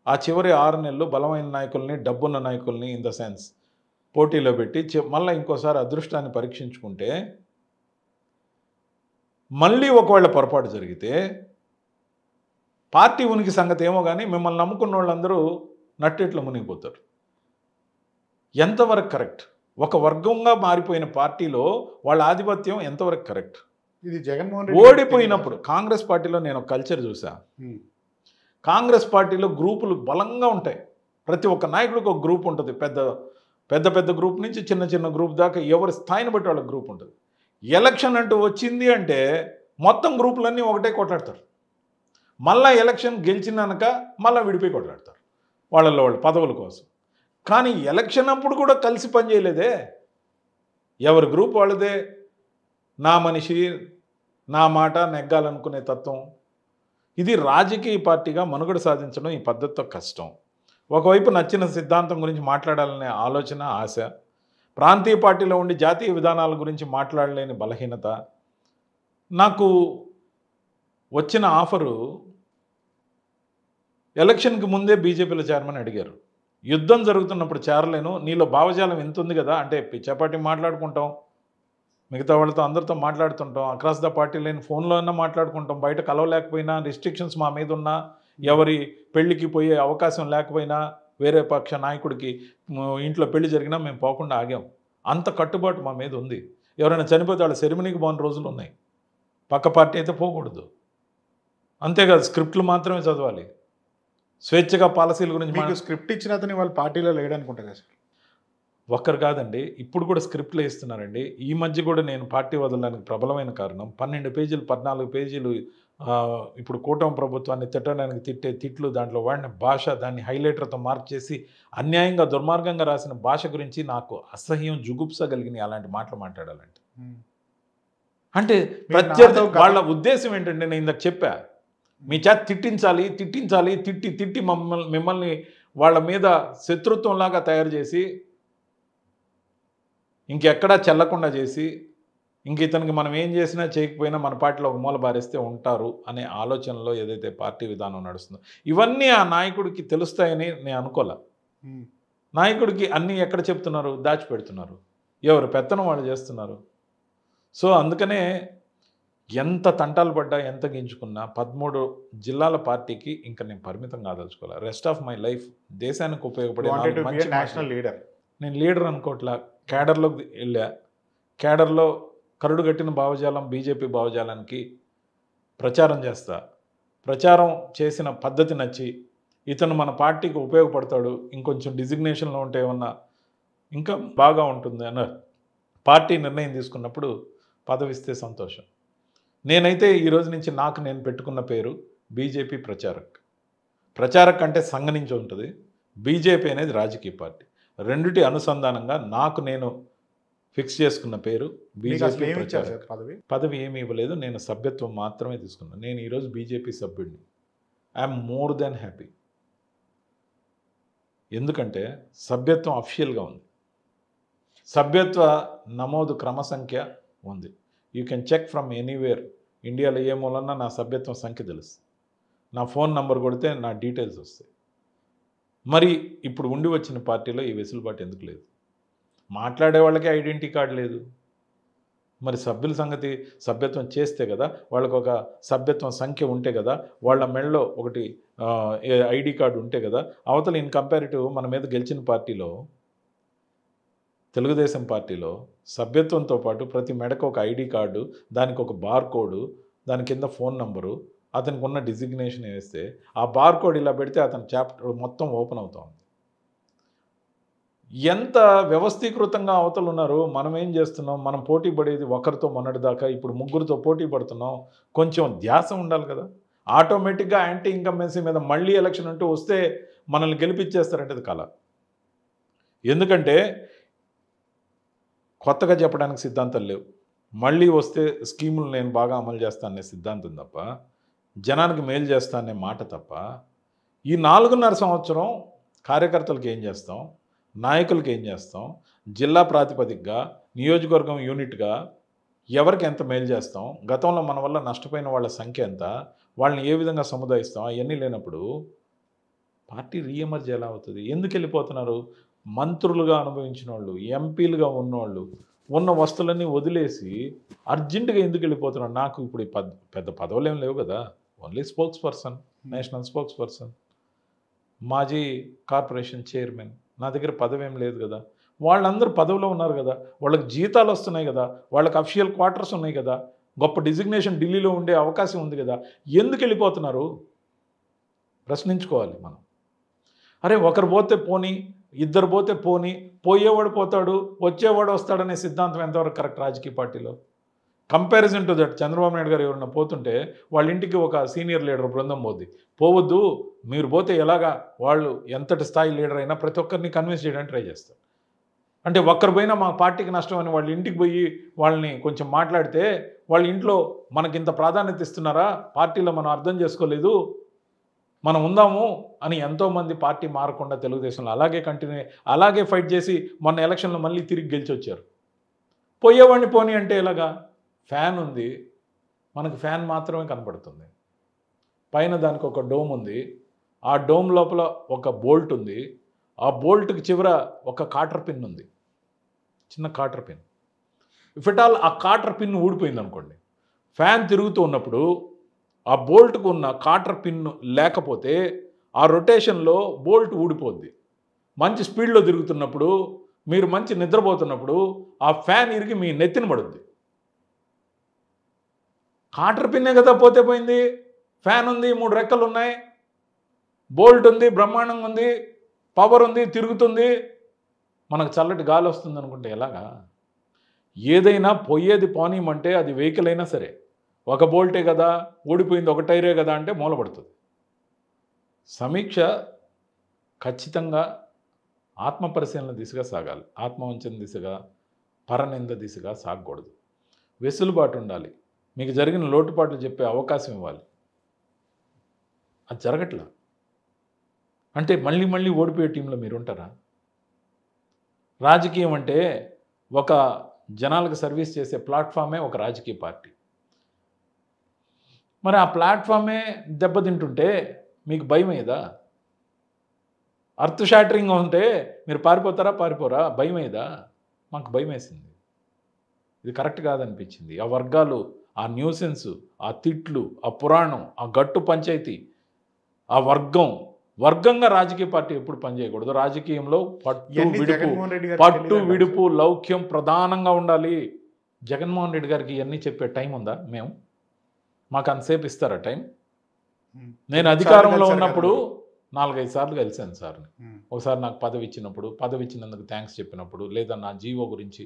B: ఆ చివరి 6 నెలలు బలమైన నాయకుల్ని, డబ్బున్న నాయకుల్ని ఇన్ ద సెన్స్ పోటీలో పెట్టి మళ్ళీ ఇంకోసారి అదృష్టాన్ని పరీక్షించుకుంటే, మళ్ళీ ఒకవేళ పొరపాటు జరిగితే పార్టీ ఉనికి సంగతి ఏమో కానీ మిమ్మల్ని నమ్ముకున్న వాళ్ళందరూ నట్టేట్లో మునిగిపోతారు. ఎంతవరకు కరెక్ట్? ఒక వర్గంగా మారిపోయిన పార్టీలో వాళ్ళ ఆధిపత్యం ఎంతవరకు కరెక్ట్?
A: ఇది జగన్మోహన్ రెడ్డి
B: ఓడిపోయినప్పుడు కాంగ్రెస్ పార్టీలో నేను ఒక కల్చర్ చూసా. కాంగ్రెస్ పార్టీలో గ్రూపులు బలంగా ఉంటాయి. ప్రతి ఒక్క నాయకుడికి ఒక గ్రూప్ ఉంటుంది. పెద్ద గ్రూప్ నుంచి చిన్న గ్రూప్ దాకా ఎవరి స్థాయిని బట్టి వాళ్ళ గ్రూప్ ఉంటుంది. ఎలక్షన్ అంటూ వచ్చింది అంటే మొత్తం గ్రూపులన్నీ ఒకటే కొట్లాడతారు. మళ్ళీ ఎలక్షన్ గెలిచినాక మళ్ళీ విడిపోయి కొట్లాడతారు వాళ్ళల్లో వాళ్ళు పదవుల కోసం. కానీ ఎలక్షన్ అప్పుడు కూడా కలిసి పనిచేయలేదే. ఎవరి గ్రూప్ వాళ్ళదే. నా మనిషి నా మాట నెగ్గాలనుకునే తత్వం. ఇది రాజకీయ పార్టీగా మనుగడ సాధించడం ఈ పద్ధతితో కష్టం. ఒకవైపు నచ్చిన సిద్ధాంతం గురించి మాట్లాడాలనే ఆలోచన, ఆశ, ప్రాంతీయ పార్టీలో ఉండి జాతీయ విధానాల గురించి మాట్లాడలేని బలహీనత. నాకు వచ్చిన ఆఫరు ఎలక్షన్కి ముందే బీజేపీలో చేరమని అడిగారు. యుద్ధం జరుగుతున్నప్పుడు చేరలేను, నీలో భావజాలం ఎంత ఉంది కదా అంటే పిచ్చాపాటి మాట్లాడుకుంటాం, మిగతా వాళ్ళతో అందరితో మాట్లాడుతుంటాం, అక్రాస్ ద పార్టీ లైన్ ఫోన్లో అయినా మాట్లాడుకుంటాం, బయట కలవలేకపోయినా రిస్ట్రిక్షన్స్ మా మీద ఉన్నా, ఎవరి పెళ్ళికి పోయే అవకాశం లేకపోయినా, వేరే పక్ష నాయకుడికి ఇంట్లో పెళ్లి జరిగినా మేము పోకుండా ఆగాం. అంత కట్టుబాటు మా మీద ఉంది. ఎవరైనా చనిపోతే వాళ్ళ సెరమనీకి పోని రోజులు ఉన్నాయి. పక్క పార్టీ అయితే పోకూడదు. అంతేకాదు, స్క్రిప్ట్లు మాత్రమే చదవాలి. స్వేచ్ఛగా పాలసీల గురించి
A: స్క్రిప్ట్ ఇచ్చిన అతని వాళ్ళు పార్టీలో లేడనుకుంటారు కదా సార్.
B: ఒక్కరు కాదండి, ఇప్పుడు కూడా స్క్రిప్ట్లు ఇస్తున్నారండి. ఈ మధ్య కూడా నేను పార్టీ వదలడానికి ప్రబలమైన కారణం 12 పేజీలు 14 పేజీలు ఇప్పుడు కూటమి ప్రభుత్వాన్ని తిట్టడానికి తిట్టే తిట్లు, దాంట్లో వాడిన భాష, దాన్ని హైలైటర్తో మార్క్ చేసి అన్యాయంగా దుర్మార్గంగా రాసిన భాష గురించి నాకు అసహ్యం, జుగుప్స కలిగినాయి అలాంటి మాటలు మాట్లాడాలంటే. అంటే ప్రత్యర్థి వాళ్ళ ఉద్దేశం ఏంటంటే, నేను ఇందాక చెప్పా, మీ చేత తిట్టించాలి, తిట్టి మిమ్మల్ని వాళ్ళ మీద శత్రుత్వంలాగా తయారు చేసి ఇంకెక్కడా చెల్లకుండా చేసి ఇంక ఇతనికి మనం ఏం చేసినా చేయకపోయినా మన పార్టీలో ఒక మూల బారేస్తే ఉంటారు అనే ఆలోచనలో ఏదైతే పార్టీ విధానం నడుస్తుందో ఇవన్నీ ఆ నాయకుడికి తెలుస్తాయని నేను అనుకోలే. నాయకుడికి అన్నీ ఎక్కడ చెప్తున్నారు? దాచిపెడుతున్నారు. ఎవరు పెత్తనం వాళ్ళు చేస్తున్నారు. సో అందుకనే ఎంత తంటాలు పడ్డా, ఎంత గించుకున్నా 13 జిల్లాల పార్టీకి ఇంకా నేను పరిమితం కాదలుచుకోవాలి. రెస్ట్ ఆఫ్ మై లైఫ్ దేశానికి ఉపయోగపడే
A: నేషనల్ లీడర్.
B: నేను లీడర్ అనుకోవట్లా, క్యాడర్లోకి వెళ్ళా. క్యాడర్లో కరుడు కట్టిన భావజాలం బీజేపీ భావజాలానికి ప్రచారం చేస్తా. ప్రచారం చేసిన పద్ధతి నచ్చి ఇతను మన పార్టీకి ఉపయోగపడతాడు, ఇంకొంచెం డిజిగ్నేషన్లో ఉంటే ఏమన్నా ఇంకా బాగా ఉంటుంది అన్న పార్టీ నిర్ణయం తీసుకున్నప్పుడు పదవిస్తే సంతోషం. నేనైతే ఈరోజు నుంచి నాకు నేను పెట్టుకున్న పేరు బీజేపీ ప్రచారక్. ప్రచారక అంటే సంఘ నుంచి ఉంటుంది, బీజేపీ అనేది రాజకీయ పార్టీ. రెండిటి అనుసంధానంగా నాకు నేను ఫిక్స్ చేసుకున్న పేరు బీజేపీ ప్రచారక. పదవి ఏమీ ఇవ్వలేదు, నేను సభ్యత్వం మాత్రమే తీసుకున్నాను. నేను ఈరోజు బీజేపీ సభ్యుడిని. I'm more than happy. ఎందుకంటే సభ్యత్వం అఫిషియల్గా ఉంది, సభ్యత్వ నమోదు క్రమ సంఖ్య ఉంది. You can check from anywhere. ఇండియాలో ఏ మూలన్నా నా సభ్యత్వం సంఖ్య తెలుస్తుంది. నా ఫోన్ నంబర్ కొడితే నా డీటెయిల్స్ వస్తాయి. మరి ఇప్పుడు ఉండి వచ్చిన పార్టీలో ఈ వెసులుబాటు ఎందుకు లేదు? మాట్లాడే వాళ్ళకి ఐడెంటిటీ కార్డు లేదు. మరి సభ్యుల సంగతి సభ్యత్వం చేస్తే కదా, వాళ్ళకు ఒక సభ్యత్వం సంఖ్య ఉంటే కదా, వాళ్ళ మెడలో ఒకటి ఐడి కార్డు ఉంటే కదా. అవతల ఇన్ కంపారిటివ్ మన మీద గెలిచిన పార్టీలో, తెలుగుదేశం పార్టీలో సభ్యత్వంతో పాటు ప్రతి మెడకు ఒక ఐడి కార్డు, దానికి ఒక బార్ కోడు, దాని కింద ఫోన్ నంబరు, అతనికి ఉన్న డిజిగ్నేషన్ వేస్తే ఆ బార్ కోడ్ ఇలా పెడితే అతని చాప్టర్ మొత్తం ఓపెన్ అవుతా ఉంది. ఎంత వ్యవస్థీకృతంగా అవతలు ఉన్నారు. మనం ఏం చేస్తున్నాం? మనం పోటీ పడేది ఒకరితో మొన్నటిదాకా, ఇప్పుడు ముగ్గురితో పోటీ పడుతున్నాం. కొంచెం ధ్యాస ఉండాలి కదా. ఆటోమేటిక్గా యాంటీ ఇన్కంబెన్సీ మీద మళ్ళీ ఎలక్షన్ అంటూ వస్తే మనల్ని గెలిపించేస్తారంటే అది కల. ఎందుకంటే కొత్తగా చెప్పడానికి సిద్ధాంతాలు లేవు. మళ్ళీ వస్తే స్కీములు నేను బాగా అమలు చేస్తాననే సిద్ధాంతం తప్ప, జనానికి మేలు చేస్తాననే మాట తప్ప, ఈ 4.5 సంవత్సరం కార్యకర్తలకు ఏం చేస్తాం, నాయకులకి ఏం చేస్తాం, జిల్లా ప్రాతిపదికగా, నియోజకవర్గం యూనిట్గా ఎవరికి ఎంత మేలు చేస్తాం, గతంలో మన వల్ల నష్టపోయిన వాళ్ళ సంఖ్య ఎంత, వాళ్ళని ఏ విధంగా సముదాయిస్తాం, అవన్నీ లేనప్పుడు పార్టీ రీఎమర్జ్ ఎలా అవుతుంది? ఎందుకు వెళ్ళిపోతున్నారు? మంత్రులుగా అనుభవించిన వాళ్ళు, ఎంపీలుగా ఉన్నవాళ్ళు, ఉన్న వస్తువులన్నీ వదిలేసి అర్జెంటుగా ఎందుకు వెళ్ళిపోతున్నారు? నాకు ఇప్పుడు పెద్ద పదవులు ఏం లేవు కదా, only spokes person, national spokes person, మాజీ కార్పొరేషన్ చైర్మన్. నా దగ్గర పదవి ఏం లేదు కదా. వాళ్ళందరూ పదవిలో ఉన్నారు కదా, వాళ్ళకి జీతాలు వస్తున్నాయి కదా, వాళ్ళకి అఫిషియల్ క్వార్టర్స్ ఉన్నాయి కదా, గొప్ప డిజిగ్నేషన్ ఢిల్లీలో ఉండే అవకాశం ఉంది కదా. ఎందుకు వెళ్ళిపోతున్నారు? ప్రశ్నించుకోవాలి మనం. అరే ఒకరు పోతే పోనీ, ఇద్దరు పోతే పోనీ, పోయేవాడు పోతాడు, వచ్చేవాడు వస్తాడనే సిద్ధాంతం ఎంతవరకు కరెక్ట్ రాజకీయ పార్టీలో? Comparison to that, Chandrababu Naidu గారు ఎవరన్నా పోతుంటే వాళ్ళ ఇంటికి ఒక సీనియర్ లీడర్ బృందం పోద్ది. పోవద్దు, మీరు పోతే ఎలాగా, వాళ్ళు ఎంతటి స్థాయి లీడర్ అయినా ప్రతి ఒక్కరిని కన్విన్స్ చేయడానికి ట్రై చేస్తారు. అంటే ఒక్కరు పోయినా మా పార్టీకి నష్టం అని వాళ్ళ ఇంటికి పోయి వాళ్ళని కొంచెం మాట్లాడితే, వాళ్ళ ఇంట్లో మనకింత ప్రాధాన్యత ఇస్తున్నారా, పార్టీలో మనం అర్థం చేసుకోలేదు, మనం ఉందాము అని ఎంతోమంది పార్టీ మారకుండా తెలుగుదేశంలో అలాగే ఫైట్ చేసి మొన్న ఎలక్షన్లో మళ్ళీ తిరిగి గెలిచి వచ్చారు. పోయేవాడిని పోనీ అంటే ఎలాగా? ఫ్యాన్ ఉంది, మనకు ఫ్యాన్ మాత్రమే కనపడుతుంది. పైన దానికి ఒక డోమ్ ఉంది, ఆ డోమ్ లోపల ఒక బోల్ట్ ఉంది, ఆ బోల్ట్కి చివర ఒక కాటర్ పిన్ ఉంది, చిన్న కాటర్ పిన్. ఇఫ్ ఎట్ ఆల్ ఆ కాటర్ పిన్ ఊడిపోయింది అనుకోండి, ఫ్యాన్ తిరుగుతూ ఉన్నప్పుడు ఆ బోల్ట్కు ఉన్న కాటర్ పిన్ లేకపోతే ఆ రొటేషన్లో బోల్ట్ ఊడిపోద్ది. మంచి స్పీడ్లో తిరుగుతున్నప్పుడు, మీరు మంచి నిద్రపోతున్నప్పుడు ఆ ఫ్యాన్ ఇరిగి మీ నెత్తిన పడుద్ది. కాటర్ పిన్నే కదా పోతే పోయింది. ఫ్యాన్ ఉంది, 3 రెక్కలు ఉన్నాయి, బోల్ట్ ఉంది, బ్రహ్మాండంగా ఉంది, పవర్ ఉంది, తిరుగుతుంది, మనకు చల్లటి గాలి వస్తుంది అనుకుంటే ఎలాగా? ఏదైనా పోయేది పోనీయమంటే అది వెహికల్ అయినా సరే, ఒక బోల్టే కదా, ఊడిపోయింది ఒక టైరే కదా అంటే మూలపడుతుంది. సమీక్ష ఖచ్చితంగా ఆత్మపరిశీలన దిశగా సాగాలి, ఆత్మవంచన దిశగా, పరనింద దిశగా సాగకూడదు. వెసులుబాటు ఉండాలి, మీకు జరిగిన లోటుపాట్లు చెప్పే అవకాశం ఇవ్వాలి. అది జరగట్లా అంటే మళ్ళీ ఓడిపోయే టీంలో మీరు ఉంటారా? రాజకీయం అంటే ఒక జనాలకు సర్వీస్ చేసే ప్లాట్ఫామే ఒక రాజకీయ పార్టీ. మరి ఆ ప్లాట్ఫామే దెబ్బతింటుంటే మీకు భయం ఏదా? అర్త్ షాటరింగ్ ఉంటే మీరు పారిపోరా? భయం ఏదా? మాకు భయం వేసింది. ఇది కరెక్ట్ కాదనిపించింది. ఆ వర్గాలు, ఆ న్యూసెన్స్, ఆ తిట్లు, ఆ పురాణం, ఆ గట్టు పంచాయతీ, ఆ వర్గంగా రాజకీయ పార్టీ ఎప్పుడు పనిచేయకూడదు. రాజకీయంలో పట్టు విడుపు లౌక్యం ప్రధానంగా ఉండాలి. జగన్మోహన్ రెడ్డి గారికి ఇవన్నీ చెప్పే టైం ఉందా? మాకు అంతసేపు ఇస్తారా టైం? నేను అధికారంలో ఉన్నప్పుడు 4-5 సార్లు కలిశాను సార్ని. ఒకసారి నాకు పదవి ఇచ్చినప్పుడు, పదవి ఇచ్చినందుకు థ్యాంక్స్ చెప్పినప్పుడు, లేదా నా జీవో గురించి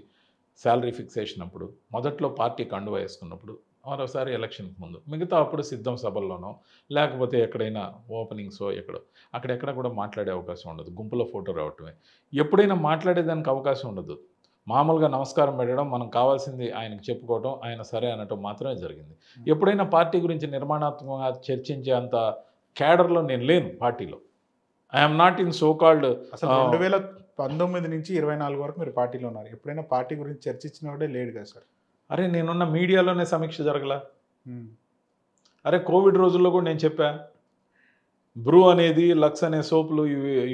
B: శాలరీ ఫిక్సేషన్ అప్పుడు, మొదట్లో పార్టీ కండువా వేసుకున్నప్పుడు మరోసారి ఎలక్షన్కి ముందు. మిగతా అప్పుడు సిద్ధం సభల్లోనో లేకపోతే ఎక్కడైనా ఓపెనింగ్సో ఎక్కడో అక్కడెక్కడ కూడా మాట్లాడే అవకాశం ఉండదు. గుంపులో ఫోటో రావటమే. ఎప్పుడైనా మాట్లాడేదానికి అవకాశం ఉండదు. మామూలుగా నమస్కారం పెట్టడం, మనం కావాల్సింది ఆయనకు చెప్పుకోవడం, ఆయన సరే అనటం మాత్రమే జరిగింది. ఎప్పుడైనా పార్టీ గురించి నిర్మాణాత్మకంగా చర్చించే అంత క్యాడర్‌లో నేను లేను పార్టీలో. I am not in so called
A: అసలు 2019 నుంచి 24 వరకు మీరు పార్టీలో ఉన్నారు. ఎప్పుడైనా పార్టీ గురించి చర్చించినోడే లేడు కదా సార్.
B: అరే నేనున్న మీడియాలోనే సమీక్ష జరగలా?
A: ఉమ్.
B: అరే కోవిడ్ రోజుల్లో కూడా నేను చెప్పా. బ్రూ అనేది, లక్స్ అనే సోపులు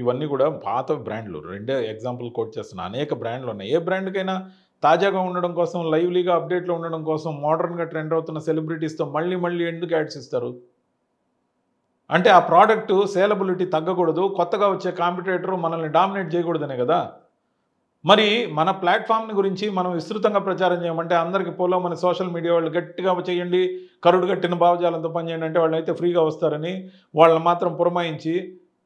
B: ఇవన్నీ కూడా పాత బ్రాండ్లు. రెండే ఎగ్జాంపుల్ కోట్ చేస్తున్నా. అనేక బ్రాండ్లు ఉన్నాయి. ఏ బ్రాండ్‌కైనా తాజాగా ఉండడం కోసం, లైవ్లీగా అప్డేట్‌లో ఉండడం కోసం, మోడర్న్‌గా ట్రెండ్ అవుతున్న సెలబ్రిటీస్‌తో మళ్ళీ మళ్ళీ ఎందుకు యాడ్స్ ఇస్తారు? అంటే ఆ ప్రోడక్ట్ సేలబిలిటీ తగ్గకూడదు, కొత్తగా వచ్చే కాంపిటేటర్ మనల్ని డామినేట్ చేయకూడదనే కదా. మరి మన ప్లాట్ఫామ్ని గురించి మనం విస్తృతంగా ప్రచారం చేయమంటే అందరికి పోలో మన సోషల్ మీడియా వాళ్ళు గట్టిగా చేయండి, కరుడు కట్టిన భావజాలంతో పనిచేయండి అంటే వాళ్ళు అయితే ఫ్రీగా వస్తారని వాళ్ళని మాత్రం పురమాయించి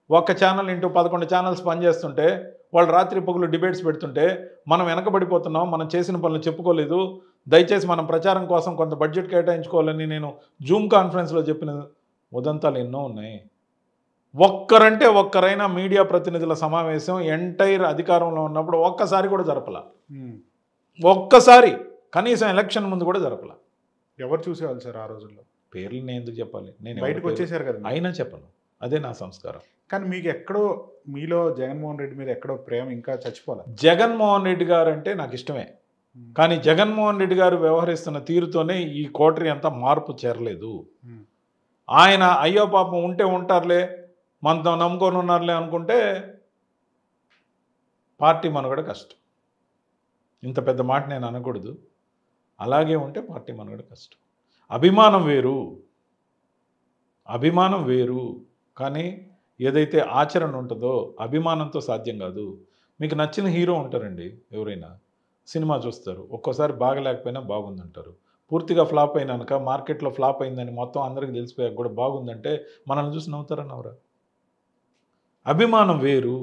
B: ఒక్క ఛానల్ ఇంటూ 11 ఛానల్స్ పనిచేస్తుంటే, వాళ్ళు రాత్రి పగులు డిబేట్స్ పెడుతుంటే మనం వెనకబడిపోతున్నాం, మనం చేసిన పనులు చెప్పుకోలేదు, దయచేసి మనం ప్రచారం కోసం కొంత బడ్జెట్ కేటాయించుకోవాలని నేను జూమ్ కాన్ఫరెన్స్లో చెప్పిన ఉదంతాలు ఎన్నో ఉన్నాయి. ఒక్కరంటే ఒక్కరైనా మీడియా ప్రతినిధుల సమావేశం ఎంటైర్ అధికారంలో ఉన్నప్పుడు ఒక్కసారి కూడా జరపల. ఒక్కసారి కనీసం ఎలక్షన్ ముందు కూడా జరపల.
A: ఎవరు చూసేవాళ్ళు సార్ ఆ రోజుల్లో?
B: పేర్లు నేను ఎందుకు చెప్పాలి? నేను
A: బయటకు వచ్చేసారు కదా.
B: అయినా చెప్పను, అదే నా సంస్కారం.
A: కానీ మీకు ఎక్కడో మీలో జగన్మోహన్ రెడ్డి మీద ఎక్కడో ప్రేమ ఇంకా చచ్చిపోలే.
B: జగన్మోహన్ రెడ్డి గారు అంటే నాకు ఇష్టమే, కానీ జగన్మోహన్ రెడ్డి గారు వ్యవహరిస్తున్న తీరుతోనే ఈ కోటరీ అంతా మార్పు చేరలేదు. ఆయన అయ్యో పాపం ఉంటే ఉంటారులే, మనతో నమ్ముకొని ఉన్నారులే అనుకుంటే పార్టీ మనుగడ కష్టం. ఇంత పెద్ద మాట నేను అనకూడదు. అలాగే ఉంటే పార్టీ మనుగడ కష్టం. అభిమానం వేరు, అభిమానం వేరు, కానీ ఏదైతే ఆచరణ ఉంటుందో అభిమానంతో సాధ్యం కాదు. మీకు నచ్చిన హీరో ఉంటారండి, ఎవరైనా సినిమా చూస్తారు, ఒక్కోసారి బాగలేకపోయినా బాగుందంటారు. పూర్తిగా ఫ్లాప్ అయినాక మార్కెట్లో ఫ్లాప్ అయిందని మొత్తం అందరికీ తెలిసిపోయాక కూడా బాగుందంటే మనల్ని చూసి నవ్వుతారన్నవరా? అభిమానం వేరు.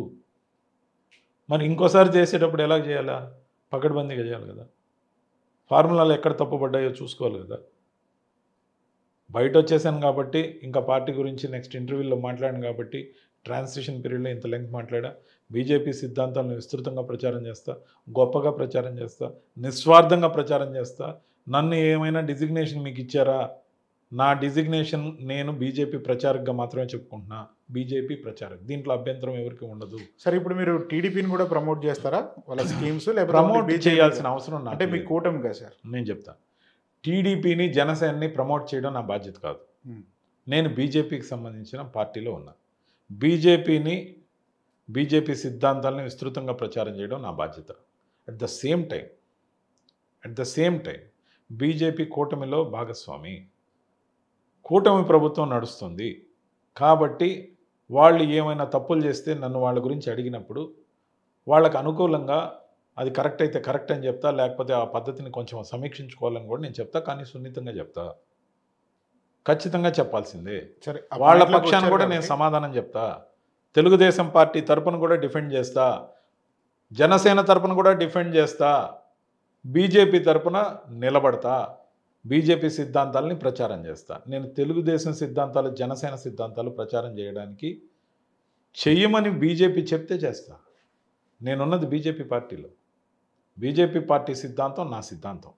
B: మరి ఇంకోసారి చేసేటప్పుడు ఎలా చేయాలా? పకడ్బందీగా చేయాలి కదా. ఫార్ములాలు ఎక్కడ తప్పుపడ్డాయో చూసుకోవాలి కదా. బయట వచ్చేసాను కాబట్టి, ఇంకా పార్టీ గురించి నెక్స్ట్ ఇంటర్వ్యూలో మాట్లాడాను కాబట్టి, ట్రాన్సిషన్ పీరియడ్లో ఇంత లెంగ్త్ మాట్లాడా. బీజేపీ సిద్ధాంతాలను విస్తృతంగా ప్రచారం చేస్తా, గొప్పగా ప్రచారం చేస్తా, నిస్వార్థంగా ప్రచారం చేస్తా. నన్ను ఏమైనా డిజిగ్నేషన్ మీకు ఇచ్చారా? నా డిజిగ్నేషన్ నేను బీజేపీ ప్రచారకగా మాత్రమే చెప్పుకుంటున్నా. బీజేపీ ప్రచారక్, దీంట్లో అభ్యంతరం ఎవరికి ఉండదు.
A: సరే, ఇప్పుడు మీరు టీడీపీని కూడా ప్రమోట్ చేస్తారా వాళ్ళ స్కీమ్స్?
B: ప్రమోట్ చేయాల్సిన అవసరం
A: అంటే మీ కూటమి కదా సార్.
B: నేను చెప్తా, టీడీపీని జనసేనని ప్రమోట్ చేయడం నా బాధ్యత కాదు. నేను బీజేపీకి సంబంధించిన పార్టీలో ఉన్నా. బీజేపీ సిద్ధాంతాలని విస్తృతంగా ప్రచారం చేయడం నా బాధ్యత. At the same time BJP కూటమిలో భాగస్వామి, కూటమి ప్రభుత్వం నడుస్తుంది కాబట్టి వాళ్ళు ఏమైనా తప్పులు చేస్తే నన్ను వాళ్ళ గురించి అడిగినప్పుడు వాళ్ళకు అనుకూలంగా అది కరెక్ట్ అయితే కరెక్ట్ అని చెప్తా, లేకపోతే ఆ పద్ధతిని కొంచెం సమీక్షించుకోవాలని కూడా నేను చెప్తా. కానీ సున్నితంగా చెప్తా, ఖచ్చితంగా చెప్పాల్సిందే.
A: సరే,
B: వాళ్ళ పక్షాన్ని కూడా నేను సమాధానం చెప్తా. తెలుగుదేశం పార్టీ తరపున కూడా డిఫెండ్ చేస్తా, జనసేన తరపున కూడా డిఫెండ్ చేస్తా, బీజేపీ తరపున నిలబడతా, బీజేపీ సిద్ధాంతాలని ప్రచారం చేస్తా. నేను తెలుగుదేశం సిద్ధాంతాలు, జనసేన సిద్ధాంతాలు ప్రచారం చేయడానికి చెయ్యమని బీజేపీ చెప్తే చేస్తా. నేనున్నది బీజేపీ పార్టీలో. బీజేపీ పార్టీ సిద్ధాంతం నా సిద్ధాంతం.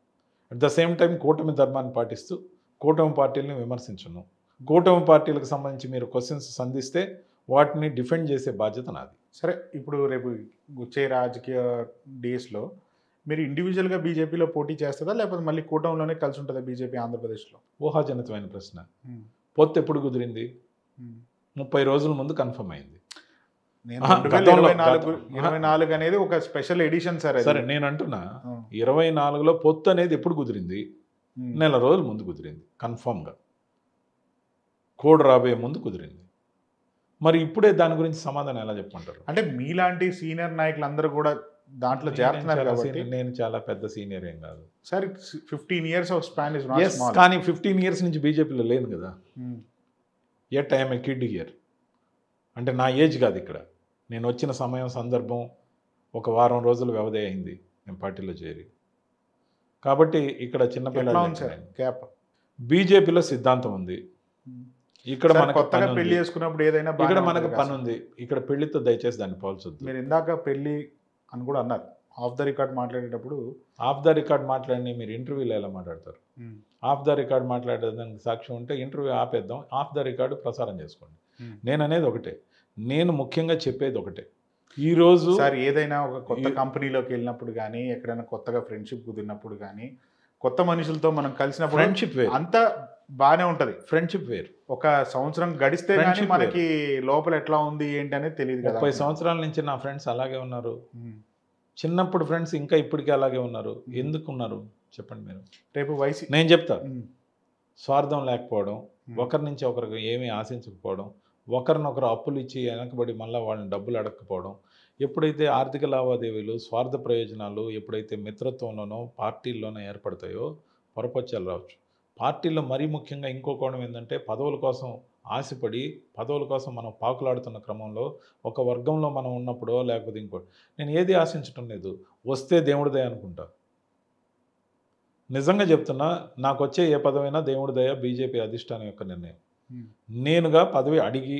B: అట్ ద సేమ్ టైం కూటమి ధర్మాన్ని పాటిస్తూ కూటమి పార్టీలను విమర్శించను. కూటమి పార్టీలకు సంబంధించి మీరు క్వశ్చన్స్ సంధిస్తే వాటిని డిఫెండ్ చేసే బాధ్యత నాది.
A: సరే, ఇప్పుడు రేపు వచ్చే రాజకీయ డేస్లో మీరు ఇండివిజువల్గా బీజేపీలో పోటీ చేస్తుందా, లేకపోతే మళ్ళీ కూటమిలోనే కలిసి ఉంటుందా బీజేపీ ఆంధ్రప్రదేశ్లో?
B: ఊహాజనితమైన ప్రశ్న. పొత్తు ఎప్పుడు కుదిరింది? 30 రోజుల ముందు కన్ఫర్మ్ అయింది.
A: 2024 అనేది ఒక స్పెషల్ ఎడిషన్ సార్.
B: సరే, నేను అంటున్నా 24లో పొత్తు అనేది ఎప్పుడు కుదిరింది? నెల రోజుల ముందు కుదిరింది కన్ఫర్మ్గా. కోడ్ రాబోయే ముందు కుదిరింది. మరి ఇప్పుడే దాని గురించి సమాధానం ఎలా చెప్పమంటారు?
A: అంటే మీలాంటి సీనియర్ నాయకులు అందరూ కూడా దాంట్లో చేరుతున్నారు కాబట్టి.
B: నేను చాలా పెద్ద సీనియర్ ఏం కాదు
A: sir. 15 years of span is not small.
B: కానీ 15 years నుంచి బీజేపీలో లేను కదా. At I'm a kid here. అంటే నా ఏజ్ కాదు ఇక్కడ. నేను వచ్చిన సమయం, సందర్భం ఒక వారం రోజుల వ్యవధి అయింది నేను పార్టీలో చేరి. కాబట్టి ఇక్కడ చిన్నపిల్లలు
A: క్యాప్
B: బీజేపీలో సిద్ధాంతం ఉంది. ఇక్కడ
A: సార్,
B: మనకు
A: కొత్తగా
B: పని
A: పెళ్లి
B: ఉంది.
A: చేసుకున్నప్పుడు ఏదైనా
B: ఇక్కడ
A: బాగానే
B: మనకు
A: ఉంటుంది
B: పని
A: కదా
B: ఉంది. ఇక్కడ పెళ్లితో దయచేసి దాన్ని పోల్చొద్దు.
A: మీరు ఇందాక పెళ్లి అని కూడా అన్నారు, ఆఫ్ ద రికార్డ్ మాట్లాడేటప్పుడు.
B: ఆఫ్ ద రికార్డ్ మాట్లాడి మీరు ఇంటర్వ్యూలో ఎలా మాట్లాడతారు? ఆఫ్ ద రికార్డ్ మాట్లాడేదానికి సాక్ష్యం ఉంటే ఇంటర్వ్యూ ఆపేద్దాం, ఆఫ్ ద రికార్డు ప్రసారం చేసుకోండి. నేను అనేది ఒకటే, నేను ముఖ్యంగా చెప్పేది ఒకటే. ఈరోజు
A: సార్, ఏదైనా ఒక కొత్త కంపెనీలోకి వెళ్ళినప్పుడు కానీ, ఎక్కడైనా కొత్తగా ఫ్రెండ్షిప్ కుదిరినప్పుడు కానీ, కొత్త మనుషులతో మనం కలిసినప్పుడు
B: ఫ్రెండ్షిప్ వేరు,
A: అంతా బాగానే ఉంటుంది.
B: ఫ్రెండ్షిప్ వేరు.
A: ఒక సంవత్సరం గడిస్తే కానీ
B: Friendship
A: మనకి లోపల ఎట్లా ఉంది ఏంటి అనేది తెలియదు కదా.
B: 30 సంవత్సరాల నుంచి నా ఫ్రెండ్స్ అలాగే ఉన్నారు. చిన్నప్పుడు ఫ్రెండ్స్ ఇంకా ఇప్పటికీ అలాగే ఉన్నారు. ఎందుకు ఉన్నారు చెప్పండి మీరు?
A: రేపు వయసు
B: నేను చెప్తా, స్వార్థం లేకపోవడం, ఒకరి నుంచి ఒకరికి ఏమీ ఆశించకపోవడం, ఒకరినొకరు అప్పులు ఇచ్చి వెనకబడి మళ్ళీ వాళ్ళని డబ్బులు అడగకపోవడం, ఎప్పుడైతే ఆర్థిక లావాదేవీలు, స్వార్థ ప్రయోజనాలు ఎప్పుడైతే మిత్రత్వంలోనో పార్టీల్లోనో ఏర్పడతాయో పొరపచ్చాలు రావచ్చు. పార్టీల్లో మరీ ముఖ్యంగా ఇంకో కోణం ఏంటంటే, పదవుల కోసం ఆశపడి పదవుల కోసం మనం పాకులాడుతున్న క్రమంలో ఒక వర్గంలో మనం ఉన్నప్పుడో లేకపోతే ఇంకోటి, నేను ఏది ఆశించటం లేదు, వస్తే దేవుడిదే అనుకుంటా. నిజంగా చెప్తున్నా, నాకు వచ్చే ఏ పదవైనా దేవుడి దయ, బీజేపీ అధిష్టానం యొక్క నిర్ణయం. నేనుగా పదవి అడిగి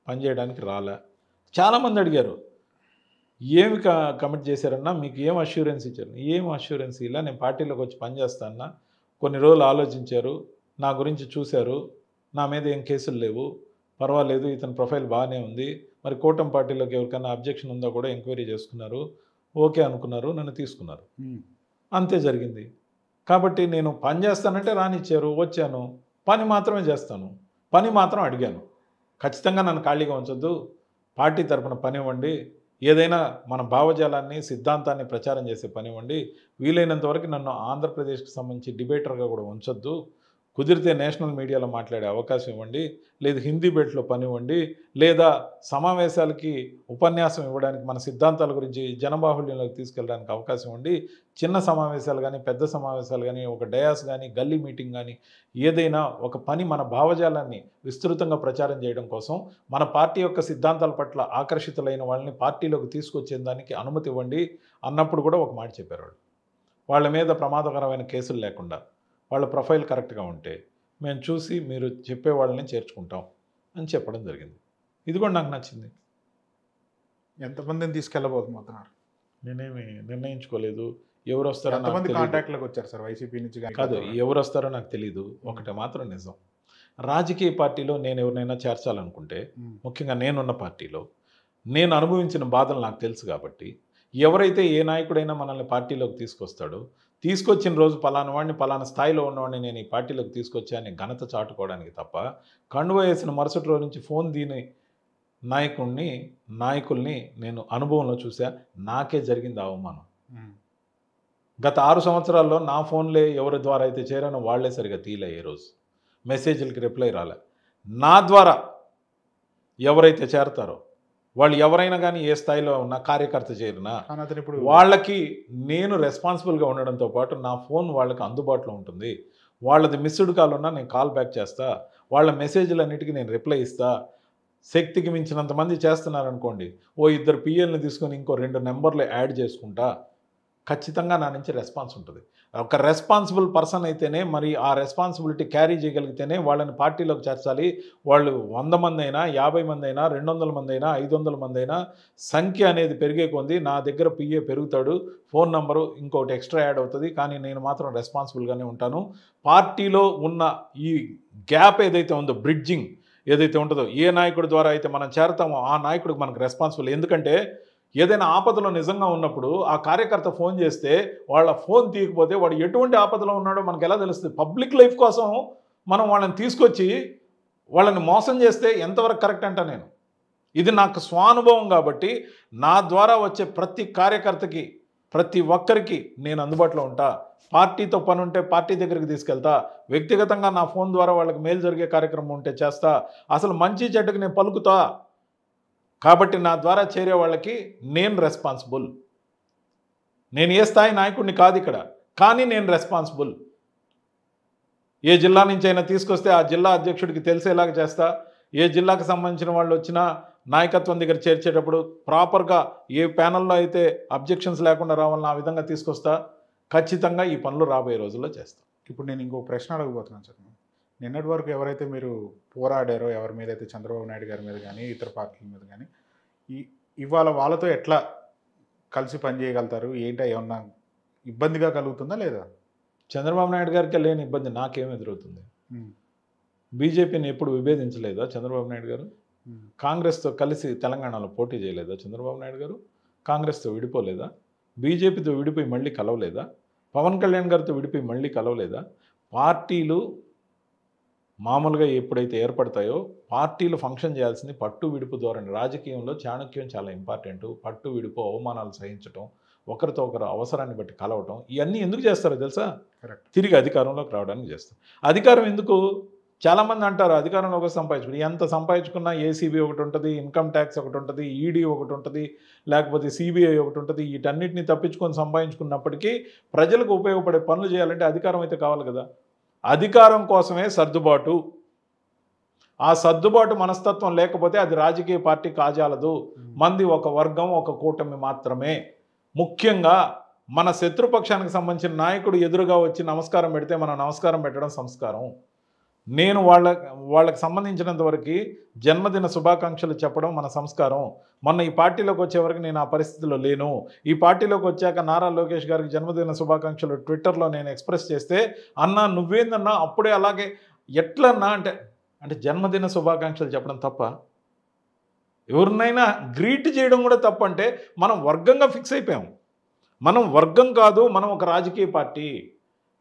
B: పనిచేయడానికి రాలే. చాలామంది అడిగారు, ఏమి కమిట్ చేశారన్నా, మీకు ఏం అష్యూరెన్స్ ఇచ్చారు? ఏం అష్యూరెన్స్ ఇలా, నేను పార్టీలోకి వచ్చి పనిచేస్తానన్నా, కొన్ని రోజులు ఆలోచించారు, నా గురించి చూశారు, నా మీద ఏం కేసులు లేవు, పర్వాలేదు, ఇతని ప్రొఫైల్ బాగానే ఉంది, మరి కూటమి పార్టీలోకి ఎవరికైనా అబ్జెక్షన్ ఉందో కూడా ఎంక్వైరీ చేసుకున్నారు, ఓకే అనుకున్నారు, నన్ను తీసుకున్నారు. అంతే జరిగింది. కాబట్టి నేను పని చేస్తానంటే రానిచ్చారు, వచ్చాను, పని మాత్రమే చేస్తాను, పని మాత్రం అడిగాను. ఖచ్చితంగా నన్ను ఖాళీగా ఉంచొద్దు, పార్టీ తరపున పని ఇవ్వండి, ఏదైనా మన భావజాలాన్ని సిద్ధాంతాన్ని ప్రచారం చేసే పని ఇవ్వండి, వీలైనంత వరకు నన్ను ఆంధ్రప్రదేశ్కి సంబంధించి డిబేటర్గా కూడా ఉంచొద్దు, కుదిరితే నేషనల్ మీడియాలో మాట్లాడే అవకాశం ఇవ్వండి, లేదు హిందీ బెల్ట్లో పని ఇవ్వండి, లేదా సమావేశాలకి ఉపన్యాసం ఇవ్వడానికి, మన సిద్ధాంతాల గురించి జనబాహుళ్యంలోకి తీసుకెళ్ళడానికి అవకాశం ఇవ్వండి. చిన్న సమావేశాలు కానీ పెద్ద సమావేశాలు కానీ, ఒక డయాస్ కానీ గల్లీ మీటింగ్ కానీ, ఏదైనా ఒక పని మన భావజాలాన్ని విస్తృతంగా ప్రచారం చేయడం కోసం, మన పార్టీ యొక్క సిద్ధాంతాల పట్ల ఆకర్షితులైన వాళ్ళని పార్టీలోకి తీసుకొచ్చేదానికి అనుమతి ఇవ్వండి అన్నప్పుడు కూడా ఒక మాట చెప్పారు. వాళ్ళ మీద ప్రమాదకరమైన కేసులు లేకుండా, వాళ్ళ ప్రొఫైల్ కరెక్ట్గా ఉంటే మేము చూసి మీరు చెప్పే వాళ్ళని చేర్చుకుంటాం అని చెప్పడం జరిగింది. ఇది కూడా నాకు నచ్చింది.
A: ఎంతమందిని తీసుకెళ్ళబోతున్నారు?
B: నేనేమి నిర్ణయించుకోలేదు. ఎవరు వస్తారో
A: ఎంతమంది కాంటాక్ట్లోకి వచ్చారు సార్ వైసీపీ నుంచి?
B: కాదు, ఎవరు వస్తారో నాకు తెలియదు. ఒకటే మాత్రం నిజం, రాజకీయ పార్టీలో నేను ఎవరినైనా చేర్చాలనుకుంటే, ముఖ్యంగా నేనున్న పార్టీలో నేను అనుభవించిన బాధలు నాకు తెలుసు కాబట్టి, ఎవరైతే ఏ నాయకుడైనా మనల్ని పార్టీలోకి తీసుకొస్తాడో, తీసుకొచ్చిన రోజు పలానా వాడిని, పలానా స్థాయిలో ఉన్నవాడిని నేను ఈ పార్టీలోకి తీసుకొచ్చాను ఘనత చాటుకోవడానికి తప్ప, కండువా వేసిన మరుసటి రోజు నుంచి ఫోన్ దీని నాయకుల్ని నేను అనుభవంలో చూసా. నాకే జరిగింది ఆ అవమానం. గత 6 సంవత్సరాల్లో నా ఫోన్లే ఎవరి ద్వారా అయితే చేరానో వాళ్లే సరిగా తీలే, ఏ రోజు మెసేజ్లకి రిప్లై రాలే. నా ద్వారా ఎవరైతే చేరతారో వాళ్ళు ఎవరైనా కానీ, ఏ స్థాయిలో ఉన్న కార్యకర్త చేరినా వాళ్ళకి నేను రెస్పాన్సిబుల్గా ఉండడంతో పాటు నా ఫోన్ వాళ్ళకి అందుబాటులో ఉంటుంది. వాళ్ళది మిస్డ్ కాల్ ఉన్నా నేను కాల్ బ్యాక్ చేస్తా, వాళ్ళ మెసేజ్లన్నిటికీ నేను రిప్లై ఇస్తా. శక్తికి మించినంత మంది చేస్తున్నారనుకోండి, ఓ 2 పిఎల్ని తీసుకొని ఇంకో 2 నెంబర్లు యాడ్ చేసుకుంటా. ఖచ్చితంగా నా నుంచి రెస్పాన్స్ ఉంటుంది. ఒక రెస్పాన్సిబుల్ పర్సన్ అయితేనే, మరి ఆ రెస్పాన్సిబిలిటీ క్యారీ చేయగలిగితేనే వాళ్ళని పార్టీలోకి చేర్చాలి. వాళ్ళు 100 మంది అయినా, 50 మంది అయినా, 200 మంది అయినా, 500 మంది అయినా, సంఖ్య అనేది పెరిగే కొంది నా దగ్గర పిఏ పెరుగుతాడు, ఫోన్ నంబరు ఇంకొకటి ఎక్స్ట్రా యాడ్ అవుతుంది, కానీ నేను మాత్రం రెస్పాన్సిబుల్గానే ఉంటాను. పార్టీలో ఉన్న ఈ గ్యాప్ ఏదైతే ఉందో, బ్రిడ్జింగ్ ఏదైతే ఉంటుందో, ఏ నాయకుడి ద్వారా అయితే మనం చేరతామో ఆ నాయకుడికి మనకు రెస్పాన్సిబుల్. ఎందుకంటే ఏదైనా ఆపదలో నిజంగా ఉన్నప్పుడు ఆ కార్యకర్త ఫోన్ చేస్తే వాళ్ళ ఫోన్ తీయకపోతే వాడు ఎటువంటి ఆపదలో ఉన్నాడో మనకు ఎలా తెలుస్తుంది? పబ్లిక్ లైఫ్ కోసం మనం వాళ్ళని తీసుకొచ్చి వాళ్ళని మోసం చేస్తే ఎంతవరకు కరెక్ట్ అంటా నేను? ఇది నాకు స్వానుభవం కాబట్టి నా ద్వారా వచ్చే ప్రతి కార్యకర్తకి, ప్రతి ఒక్కరికి నేను అందుబాటులో ఉంటా. పార్టీతో పని ఉంటే పార్టీ దగ్గరికి తీసుకెళ్తా, వ్యక్తిగతంగా నా ఫోన్ ద్వారా వాళ్ళకి మేలు జరిగే కార్యక్రమం ఉంటే చేస్తా, అసలు మంచి చెడ్డకి నేను పలుకుతా. కాబట్టి నా ద్వారా చేరే వాళ్ళకి నేను రెస్పాన్సిబుల్. నేను ఏ స్థాయి నాయకుడిని కాదు ఇక్కడ, కానీ నేను రెస్పాన్సిబుల్. ఏ జిల్లా నుంచి అయినా తీసుకొస్తే ఆ జిల్లా అధ్యక్షుడికి తెలిసేలాగా చేస్తా. ఏ జిల్లాకు సంబంధించిన వాళ్ళు వచ్చినా నాయకత్వం దగ్గర చేర్చేటప్పుడు ప్రాపర్గా ఏ ప్యానల్లో అయితే అబ్జెక్షన్స్ లేకుండా రావాలని ఆ విధంగా తీసుకొస్తా. ఖచ్చితంగా ఈ పనులు రాబోయే రోజుల్లో చేస్తాం.
A: ఇప్పుడు నేను ఇంకో ప్రశ్న అడగబోతున్నాను సార్. నిన్నటి వరకు ఎవరైతే మీరు పోరాడారో, ఎవరి మీద అయితే చంద్రబాబు నాయుడు గారి మీద కానీ, ఇతర పార్టీల మీద కానీ, ఇవాళ వాళ్ళతో ఎట్లా కలిసి పనిచేయగలుగుతారు? ఏంటో ఏమన్నా ఇబ్బందిగా కలుగుతుందా లేదా?
B: చంద్రబాబు నాయుడు గారికి లేని ఇబ్బంది నాకేం ఎదురవుతుంది? బీజేపీని ఎప్పుడు విభేదించలేదా చంద్రబాబు నాయుడు గారు? కాంగ్రెస్తో కలిసి తెలంగాణలో పోటీ చేయలేదా చంద్రబాబు నాయుడు గారు? కాంగ్రెస్తో విడిపోలేదా? బీజేపీతో విడిపోయి మళ్ళీ కలవలేదా? పవన్ కళ్యాణ్ గారితో విడిపోయి మళ్ళీ కలవలేదా? పార్టీలు మామూలుగా ఎప్పుడైతే ఏర్పడతాయో పార్టీలు ఫంక్షన్ చేయాల్సింది పట్టు విడుపు ధోరణి. రాజకీయంలో చాణక్యం చాలా ఇంపార్టెంట్. పట్టు విడుపు, అవమానాలు సహించటం, ఒకరితో ఒకరు అవసరాన్ని బట్టి కలవటం, ఇవన్నీ ఎందుకు చేస్తారో తెలుసా?
A: కరెక్ట్.
B: తిరిగి అధికారంలోకి రావడానికి చేస్తారు. అధికారం ఎందుకు? చాలామంది అంటారు అధికారంలో ఒక సంపాదించుకుని, ఎంత సంపాదించుకున్నా ఏసీబీ ఒకటి ఉంటుంది, ఇన్కమ్ ట్యాక్స్ ఒకటి ఉంటుంది, ఈడీ ఒకటి ఉంటుంది, లేకపోతే సిబిఐ ఒకటి ఉంటుంది. వీటన్నిటిని తప్పించుకొని సంపాదించుకున్నప్పటికీ ప్రజలకు ఉపయోగపడే పనులు చేయాలంటే అధికారం అయితే కావాలి కదా. అధికారం కోసమే సర్దుబాటు. ఆ సర్దుబాటు మనస్తత్వం లేకపోతే అది రాజకీయ పార్టీ కాజాలదు. మంది ఒక వర్గం, ఒక కూటమి మాత్రమే. ముఖ్యంగా మన శత్రుపక్షానికి సంబంధించిన నాయకుడు ఎదురుగా వచ్చి నమస్కారం పెడితే మనం నమస్కారం పెట్టడం సంస్కారం. నేను వాళ్ళకి సంబంధించినంత వరకు జన్మదిన శుభాకాంక్షలు చెప్పడం మన సంస్కారం. మొన్న ఈ పార్టీలోకి వచ్చేవరకు నేను ఆ పరిస్థితిలో లేను. ఈ పార్టీలోకి వచ్చాక నారా లోకేష్ గారికి జన్మదిన శుభాకాంక్షలు ట్విట్టర్లో నేను ఎక్స్ప్రెస్ చేస్తే, అన్నా నువ్వేందన్నా అప్పుడే అలాగే ఎట్లన్నా అంటే జన్మదిన శుభాకాంక్షలు చెప్పడం తప్ప? ఎవరినైనా గ్రీట్ చేయడం కూడా తప్పంటే మనం వర్గంగా ఫిక్స్ అయిపోయాం. మనం వర్గం కాదు, మనం ఒక రాజకీయ పార్టీ.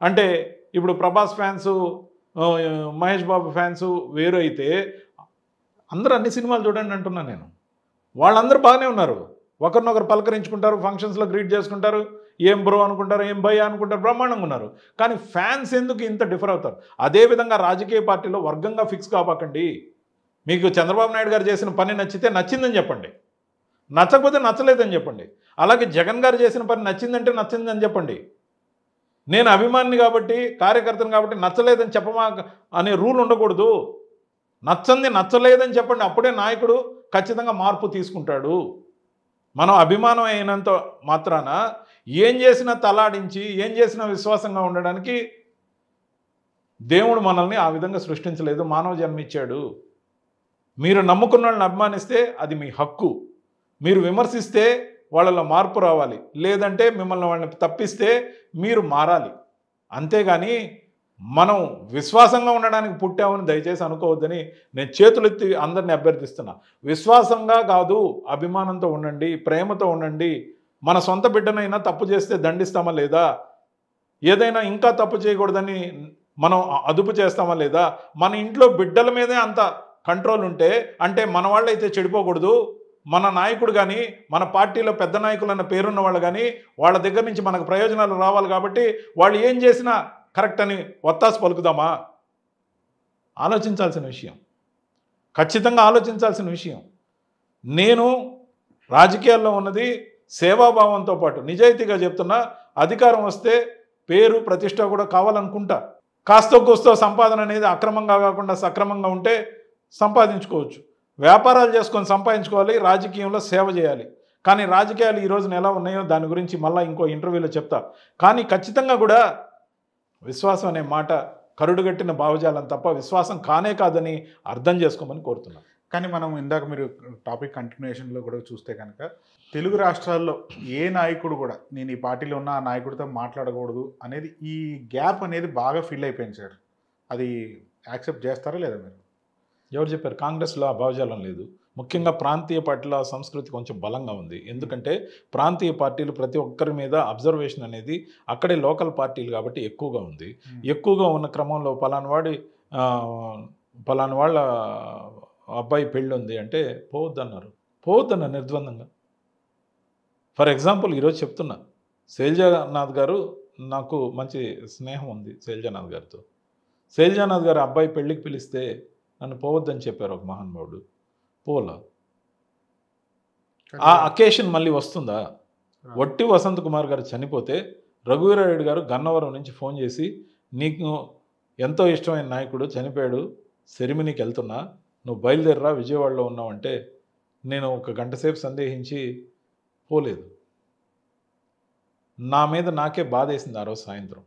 B: అంటే ఇప్పుడు ప్రభాస్ ఫ్యాన్సు, మహేష్ బాబు ఫ్యాన్సు వేరు అయితే అందరూ అన్ని సినిమాలు చూడండి అంటున్నాను నేను. వాళ్ళందరూ బాగానే ఉన్నారు, ఒకరినొకరు పలకరించుకుంటారు, ఫంక్షన్స్లో గ్రీట్ చేసుకుంటారు, ఏం బ్రో అనుకుంటారు, ఏం భయ అనుకుంటారు, బ్రహ్మాండంగా ఉన్నారు. కానీ ఫ్యాన్స్ ఎందుకు ఇంత డిఫర్ అవుతారు? అదేవిధంగా రాజకీయ పార్టీలో వర్గంగా ఫిక్స్ కాపాకండి. మీకు చంద్రబాబు నాయుడు గారు చేసిన పని నచ్చితే నచ్చిందని చెప్పండి, నచ్చకపోతే నచ్చలేదని చెప్పండి. అలాగే జగన్ గారు చేసిన పని నచ్చిందంటే నచ్చిందని చెప్పండి. నేను అభిమానిని కాబట్టి, కార్యకర్తను కాబట్టి నచ్చలేదని చెప్పమా అనే రూల్ ఉండకూడదు. నచ్చంది నచ్చలేదని చెప్పండి, అప్పుడే నాయకుడు ఖచ్చితంగా మార్పు తీసుకుంటాడు. మనం అభిమానం అయినంత మాత్రాన ఏం చేసినా తలాడించి, ఏం చేసినా విశ్వాసంగా ఉండడానికి దేవుడు మనల్ని ఆ విధంగా సృష్టించలేదు, మానవ జన్మిచ్చాడు. మీరు నమ్ముకున్న వాళ్ళని అభిమానిస్తే అది మీ హక్కు. మీరు విమర్శిస్తే వాళ్ళలో మార్పు రావాలి, లేదంటే మిమ్మల్ని వాళ్ళని తప్పిస్తే మీరు మారాలి. అంతేగాని మనం విశ్వాసంగా ఉండడానికి పుట్టామని దయచేసి అనుకోవద్దని నేను చేతులెత్తి అందరినీ అభ్యర్థిస్తున్నా. విశ్వాసంగా కాదు, అభిమానంతో ఉండండి, ప్రేమతో ఉండండి. మన సొంత బిడ్డనైనా తప్పు చేస్తే దండిస్తామా లేదా? ఏదైనా ఇంకా తప్పు చేయకూడదని మనం అదుపు చేస్తామా లేదా? మన ఇంట్లో బిడ్డల మీదే అంత కంట్రోల్ ఉంటే అంటే మన వాళ్ళైతే చెడిపోకూడదు. మన నాయకుడు కానీ, మన పార్టీలో పెద్ద నాయకులు అన్న పేరున్న వాళ్ళు కానీ వాళ్ళ దగ్గర నుంచి మనకు ప్రయోజనాలు రావాలి కాబట్టి వాళ్ళు ఏం చేసినా కరెక్ట్ అని ఒత్తాసు పలుకుదామా? ఆలోచించాల్సిన విషయం, ఖచ్చితంగా ఆలోచించాల్సిన విషయం. నేను రాజకీయాల్లో ఉన్నది సేవాభావంతో పాటు నిజాయితీగా చెప్తున్నా. అధికారం వస్తే పేరు ప్రతిష్ట కూడా కావాలనుకుంటా. కాస్తో కూస్తో సంపాదన అనేది అక్రమంగా కాకుండా సక్రమంగా ఉంటే సంపాదించుకోవచ్చు. వ్యాపారాలు చేసుకొని సంపాదించుకోవాలి, రాజకీయంలో సేవ చేయాలి. కానీ రాజకీయాలు ఈ రోజున ఎలా ఉన్నాయో దాని గురించి మళ్ళీ ఇంకో ఇంటర్వ్యూలో చెప్తా. కానీ ఖచ్చితంగా కూడా విశ్వాసం అనే మాట కరుడుగట్టిన భావజాలం తప్ప విశ్వాసం కానే కాదని అర్థం చేసుకోమని కోరుతున్నాను.
A: కానీ మనం ఇందాక మీరు టాపిక్ కంటిన్యూషన్లో కూడా చూస్తే కనుక తెలుగు రాష్ట్రాల్లో ఏ నాయకుడు కూడా నేను ఈ పార్టీలో ఉన్న ఆ నాయకుడితో మాట్లాడకూడదు అనేది, ఈ గ్యాప్ అనేది బాగా ఫిల్ అయిపోయింది సార్. అది యాక్సెప్ట్ చేస్తారా లేదా మీరు?
B: ఎవరు చెప్పారు? కాంగ్రెస్లో ఆ భావజాలం లేదు. ముఖ్యంగా ప్రాంతీయ పార్టీల సంస్కృతి కొంచెం బలంగా ఉంది. ఎందుకంటే ప్రాంతీయ పార్టీలు ప్రతి ఒక్కరి మీద అబ్జర్వేషన్ అనేది అక్కడే లోకల్ పార్టీలు కాబట్టి ఎక్కువగా ఉంది. ఎక్కువగా ఉన్న క్రమంలో పలానా వాళ్ళ అబ్బాయి పెళ్ళి ఉంది అంటే పోవద్దన్నారు నిర్ద్వందంగా. ఫర్ ఎగ్జాంపుల్ ఈరోజు చెప్తున్నా, శైలజానాథ్ గారు, నాకు మంచి స్నేహం ఉంది శైలజానాథ్ గారితో. శైలజానాథ్ గారు అబ్బాయి పెళ్ళికి పిలిస్తే నన్ను పోవద్దని చెప్పారు ఒక మహానుభావుడు. పోలా. ఆ అకేషన్ మళ్ళీ వస్తుందా? వట్టి వసంత్ కుమార్ గారు చనిపోతే రఘువీరారెడ్డి గారు గన్నవరం నుంచి ఫోన్ చేసి, నీకు ఎంతో ఇష్టమైన నాయకుడు చనిపోయాడు, సెరిమనీకి వెళ్తున్నా, నువ్వు బయలుదేరరా, విజయవాడలో ఉన్నావంటే నేను ఒక గంట సేపు సందేహించి పోలేదు. నా మీద నాకే బాధేసింది ఆ రోజు సాయంత్రం.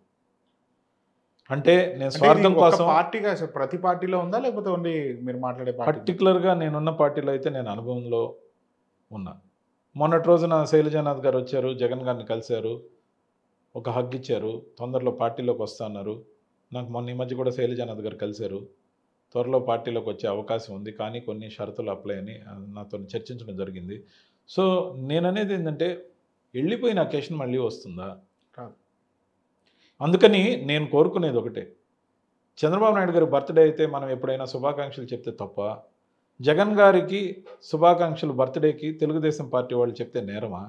B: అంటే నేను
A: అంటే ఇది
B: స్వార్థం
A: ఒక
B: కోసం
A: పార్టీగా సార్, ప్రతి పార్టీలో ఉందా లేకపోతే ఓన్లీ మీరు మాట్లాడే పార్టీ?
B: పర్టికులర్గా నేనున్న పార్టీలో అయితే నేను అనుభవంలో ఉన్నా. మొన్నటి రోజున శైలజానాథ్ గారు వచ్చారు, జగన్ గారిని కలిశారు, ఒక హగ్ ఇచ్చారు, తొందరలో పార్టీలోకి వస్తా అన్నారు. నాకు మొన్న ఈ మధ్య కూడా శైలజానాథ్ గారు కలిశారు, త్వరలో పార్టీలోకి వచ్చే అవకాశం ఉంది, కానీ కొన్ని షరతులు అప్లై అని నాతో చర్చించడం జరిగింది. సో నేననేది ఏంటంటే వెళ్ళిపోయిన అకేషన్ మళ్ళీ వస్తుందా?
A: రాదు.
B: అందుకని నేను కోరుకునేది ఒకటే, చంద్రబాబు నాయుడు గారి బర్త్డే అయితే మనం ఎప్పుడైనా శుభాకాంక్షలు చెప్తే తప్ప, జగన్ గారికి శుభాకాంక్షలు బర్త్డేకి తెలుగుదేశం పార్టీ వాళ్ళు చెప్తే నేరమా?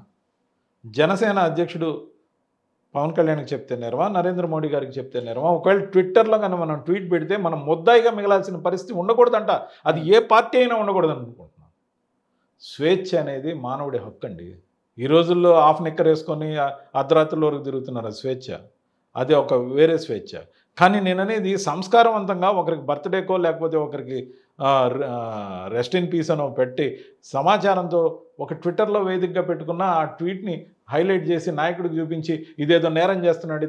B: జనసేన అధ్యక్షుడు పవన్ కళ్యాణ్కి చెప్తే నేరమా? నరేంద్ర మోడీ గారికి చెప్తే నేరమా? ఒకవేళ ట్విట్టర్లో కానీ మనం ట్వీట్ పెడితే మనం ముద్దాయిగా మిగలాల్సిన పరిస్థితి ఉండకూడదంట. అది ఏ పార్టీ అయినా ఉండకూడదు అనుకుంటున్నాం. స్వేచ్ఛ అనేది మానవుడి హక్కు అండి. ఈ రోజుల్లో హాఫ్ నిక్కర్ వేసుకొని అర్ధరాత్రుల వరకు తిరుగుతున్నారు, అది స్వేచ్ఛ. అది ఒక వేరే స్వేచ్ఛ. కానీ నేను అనేది సంస్కారవంతంగా ఒకరికి బర్త్డేకో లేకపోతే ఒకరికి రెస్ట్ ఇన్ పీస్ అనో పెట్టి సమాచారంతో ఒక ట్విట్టర్లో వేదికగా పెట్టుకున్న ఆ ట్వీట్ని హైలైట్ చేసి నాయకుడికి చూపించి ఇదేదో నేరం చేస్తున్నాడు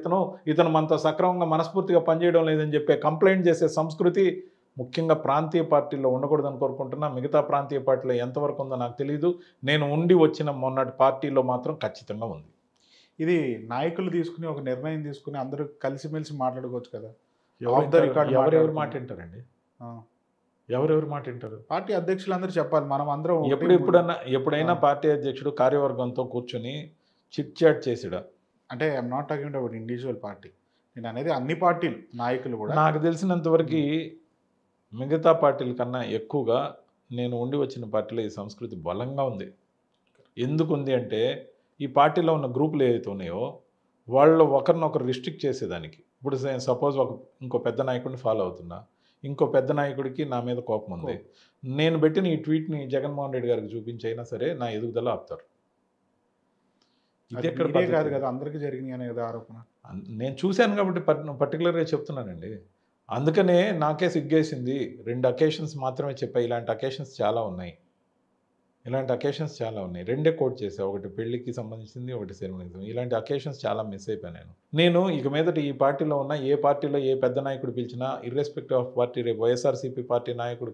B: ఇతను మనతో సక్రమంగా మనస్ఫూర్తిగా పనిచేయడం లేదని చెప్పే కంప్లైంట్ చేసే సంస్కృతి ముఖ్యంగా ప్రాంతీయ పార్టీల్లో ఉండకూడదని కోరుకుంటున్నా. మిగతా ప్రాంతీయ పార్టీలో ఎంతవరకు ఉందో నాకు తెలియదు. నేను ఉండి వచ్చిన మొన్నటి పార్టీలో మాత్రం ఖచ్చితంగా ఉంది.
A: ఇది నాయకులు తీసుకుని ఒక నిర్ణయం తీసుకుని అందరూ కలిసిమెలిసి మాట్లాడుకోవచ్చు కదా.
B: ఎవరెవరు మాట వింటారండి? ఎవరెవరు మాట వింటారు?
A: పార్టీ అధ్యక్షులందరూ చెప్పాలి. మనం అందరం
B: ఎప్పుడైనా పార్టీ అధ్యక్షుడు కార్యవర్గంతో కూర్చొని చిట్ చాట్ చేసాడా?
A: అంటే I'm not talking about individual party, నేను అనేది అన్ని పార్టీలు నాయకులు కూడా.
B: నాకు తెలిసినంతవరకు మిగతా పార్టీల కన్నా ఎక్కువగా నేను ఉండి వచ్చిన పార్టీలో ఈ సంస్కృతి బలంగా ఉంది. ఎందుకు ఉంది అంటే ఈ పార్టీలో ఉన్న గ్రూపులు ఏవైతే ఉన్నాయో వాళ్ళు ఒకరినొకరు రిస్ట్రిక్ట్ చేసేదానికి. ఇప్పుడు సపోజ్ ఇంకో పెద్ద నాయకుడిని ఫాలో అవుతున్నా, ఇంకో పెద్ద నాయకుడికి నా మీద కోపం ఉంది, నేను పెట్టిన ఈ ట్వీట్ని జగన్మోహన్ రెడ్డి గారికి చూపించైనా సరే నా ఎదుగుదల ఆపుతారు.
A: ఇది ఎక్కడ కాదు కదా, అందరికీ జరిగినాయి అనే కదా ఆరోపణ.
B: నేను చూశాను కాబట్టి పర్టికులర్గా చెప్తున్నానండి. అందుకనే నాకే సిగ్గేసింది. 2 అకేషన్స్ మాత్రమే చెప్పా. ఇలాంటి అకేషన్స్ చాలా ఉన్నాయి. 2 కోట్ చేసా. ఒకటి పెళ్లికి సంబంధించింది, ఒకటి సెరమనీకి. ఇలాంటి అకేషన్స్ చాలా మిస్ అయిపోయాను. నేను ఇక మీదట ఈ పార్టీలో ఉన్న ఏ పార్టీలో ఏ పెద్ద నాయకుడు పిలిచినా ఇర్రెస్పెక్టివ్ ఆఫ్ పార్టీ, రేపు వైఎస్ఆర్సీపీ పార్టీ నాయకుడు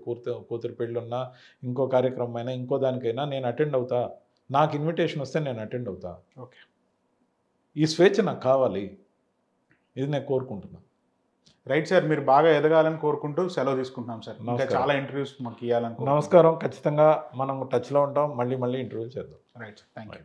B: కూతురు పెళ్ళి ఉన్నా, ఇంకో కార్యక్రమం అయినా, ఇంకో దానికైనా నేను అటెండ్ అవుతా. నాకు ఇన్విటేషన్ వస్తే నేను అటెండ్ అవుతా.
A: ఓకే,
B: ఈ స్వేచ్ఛ నాకు కావాలి. ఇది నేను కోరుకుంటున్నాను.
A: రైట్ సార్, మీరు బాగా ఎదగాలని కోరుకుంటూ సెలవు తీసుకుంటున్నాం సార్. ఇంకా చాలా ఇంటర్వ్యూస్ మాకు ఇవ్వాలని.
B: నమస్కారం. ఖచ్చితంగా మనం టచ్లో ఉంటాం. మళ్ళీ ఇంటర్వ్యూలు చేద్దాం.
A: Right, thank you.